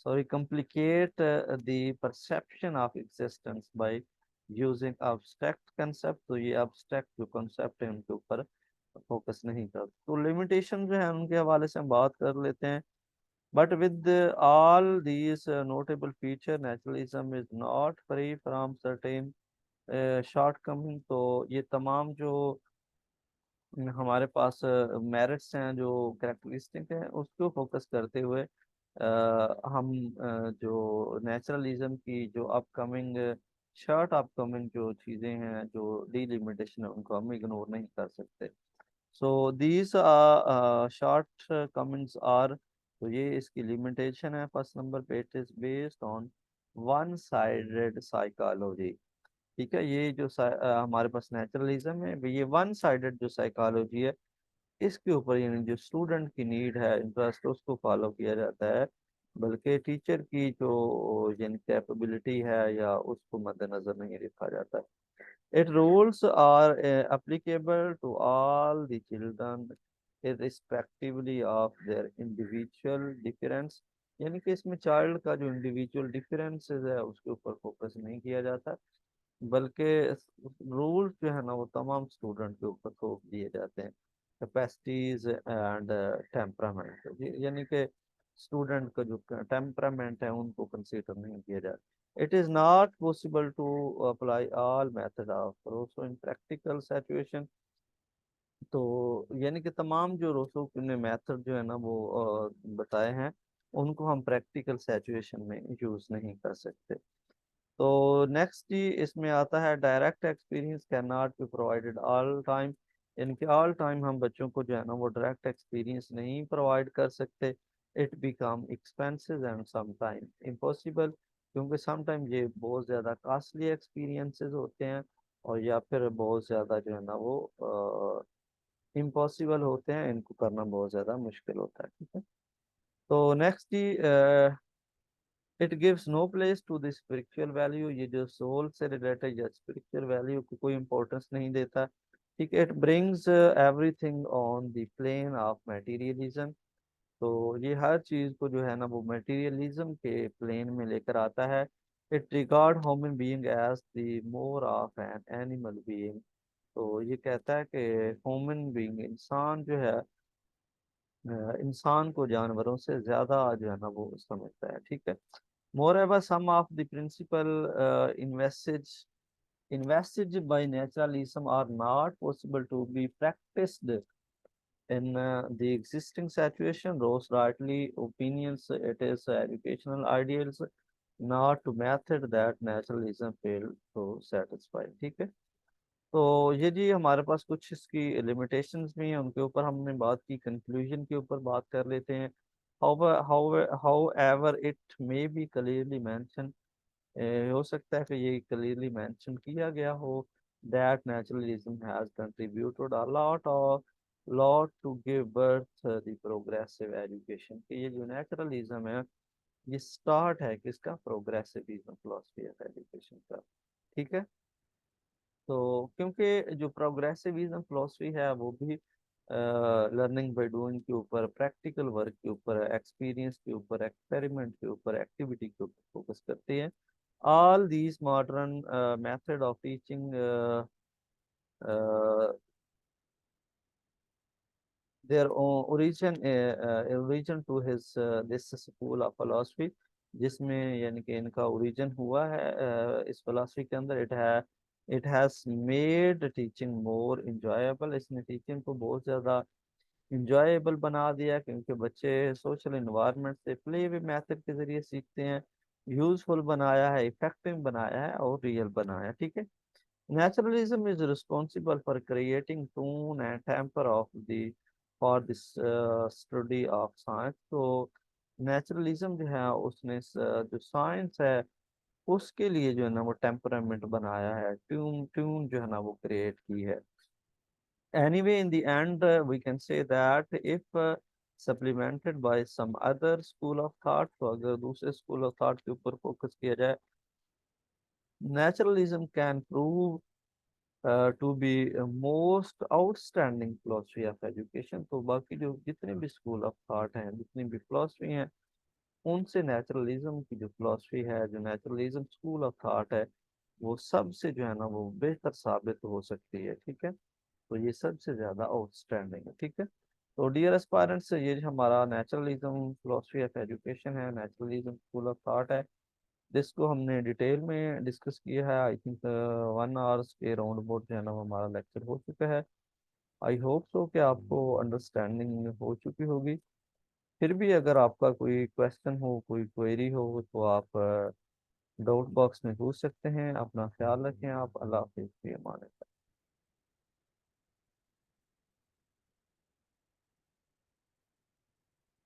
sorry complicate the perception of existence by using abstract concept। तो ये abstract जो concept है उनके ऊपर फोकस नहीं करते। तो लिमिटेशन जो है उनके हवाले से हम बात कर लेते हैं। But with all these notable feature, naturalism is not free from certain shortcoming. तो ये तमाम जो हमारे पास मेरिट्स हैं, जो कैरेक्टरिस्टिक हैं, उसको फोकस करते हुए हम जो नेचुरलिज्म की जो अपकमिंग अपकमिंग जो चीज़ें हैं, जो डिलिमिटेशन है, उनको हम इग्नोर नहीं कर सकते। So these shortcomings are, तो ये इसकी लिमिटेशन है। फर्स्ट नंबर पे, it is based on one sided psychology. ठीक है, ये जो हमारे पास नेचुरलिज्म है ये वन साइडेड जो साइकोलॉजी है इसके ऊपर, यानी जो स्टूडेंट की नीड है, इंटरेस्ट, उसको फॉलो किया जाता है, बल्कि टीचर की जो यानी कैपेबिलिटी है या उसको मद्देनजर नहीं रखा जाता। It rules are applicable to all the children irrespectively of their individual difference। यानी कि इसमें चाइल्ड का जो इंडिविजुअल डिफरेंसेस है उसके ऊपर फोकस नहीं किया जाता, बल्कि रूल्स जो है ना वो तमाम स्टूडेंट के ऊपर थोप दिए जाते हैं। कैपेसिटीज एंड टेम्परामेंट, यानी कि स्टूडेंट का जो टेम्परामेंट है उनको कंसीडर नहीं किया जाता। It is not possible to apply all method of Rousseau in practical situation. तो यानी कि तमाम जो रोसो ने मेथड जो है ना वो बताए हैं उनको हम प्रैक्टिकल सिचुएशन में यूज़ नहीं कर सकते। तो नेक्स्ट ही इसमें आता है, direct experience can not be provided all time. इनके ऑल टाइम हम बच्चों को जो है ना वो डायरेक्ट एक्सपीरियंस नहीं प्रोवाइड कर सकते। It become expensive and some time impossible, क्योंकि सम टाइम ये बहुत ज़्यादा कॉस्टली एक्सपीरियंसेस होते हैं, और या फिर बहुत ज़्यादा जो है ना वो इम्पॉसिबल होते हैं, इनको करना बहुत ज़्यादा मुश्किल होता है। ठीक है, तो नेक्स्ट ही, it gives no place to the spiritual value. ये जो सोल से रिलेटेड या स्पिरिचुअल वैल्यू को कोई इंपॉर्टेंस नहीं देता। ठीक है, it brings everything on the plane of materialism. तो ये हर चीज़ को जो है ना वो मटेरियलिज्म के प्लेन में लेकर आता है। It regard human being as the more of an animal being. तो ये कहता है कि ह्यूमन बीइंग, इंसान जो है, इंसान को जानवरों से ज्यादा जो है ना वो समझता है। ठीक है, moreover some of the principal invested by naturalism are not possible to be practiced in the existing situation. Rose rightly opinions it is educational ideals, not to method that naturalism failed to satisfy। ठीक है, तो ये जी हमारे पास कुछ इसकी लिमिटेशंस भी हैं, उनके ऊपर हमने बात की। कंक्लूजन के ऊपर बात कर लेते हैं। however it may be clearly mentioned, हो सकता है कि ये क्लियरली मेंशन किया गया हो that naturalism has contributed a lot to give birth the progressive education। कि ये जो नेचुरलिज्म है ये स्टार्ट है किसका, प्रोग्रेसिविज्म फिलोसफी ऑफ एजुकेशन का। ठीक है। तो क्योंकि जो प्रोग्रेसिविज्म फिलोसफी है वो भी लर्निंग बाय डूइंग के ऊपर, प्रैक्टिकल वर्क के ऊपर, एक्सपीरियंस के ऊपर, एक्सपेरिमेंट के ऊपर, एक्टिविटी के ऊपर फोकस करती है। All these modern method of teaching their origin to his this school of philosophy, जिसमें यानी कि इनका ओरिजिन हुआ है इस फिलोसफी के अंदर। It has made teaching more enjoyable, इसने टीचिंग को बहुत ज़्यादा इंजॉयबल बना दिया, क्योंकि बच्चे सोशल इन्वायरमेंट से प्ले वे मेथड के ज़रिए सीखते हैं। यूजफुल बनाया है, इफेक्टिव बनाया है और रियल बनाया है। ठीक है। Naturalism is responsible for creating tone and temper of the for this study of science। तो नेचुरलिज्म जो है उसने जो साइंस है उसके लिए जो है ना वो टेम्परामेंट बनाया है, ट्यून ट्यून जो है ना वो क्रिएट की है। Anyway, in the end, we can say that if supplemented by some other school of thought, तो अगर दूसरे school of thought के ऊपर फोकस किया जाए, naturalism can prove to be most outstanding philosophy of education. तो बाकी जो जितने भी स्कूल ऑफ थॉट हैं, जितनी भी फिलोसफी हैं, उनसे नेचुरलिज्म की जो फिलोसफी है, जो नेचुरलिज्म स्कूल ऑफ थॉट है, वो सबसे जो है ना वो बेहतर साबित हो सकती है। ठीक है। तो ये सबसे ज्यादा आउटस्टैंडिंग है। ठीक है। तो डियर एस्पायरेंट्स, ये जो हमारा नेचुरलिज्म फिलोसफी ऑफ एजुकेशन है, नेचुरलिज्म स्कूल ऑफ थॉट है, जिसको हमने डिटेल में डिस्कस किया है। आई थिंक 1 आवर्स के राउंड अबाउट जो है ना वो हमारा लेक्चर हो चुका है। आई होप सो कि आपको अंडरस्टैंडिंग हो चुकी होगी। फिर भी अगर आपका कोई क्वेश्चन हो, कोई क्वेरी हो, तो आप डाउट बॉक्स में पूछ सकते हैं। अपना ख्याल रखें आप। अल्लाह हाफिज़, अमान।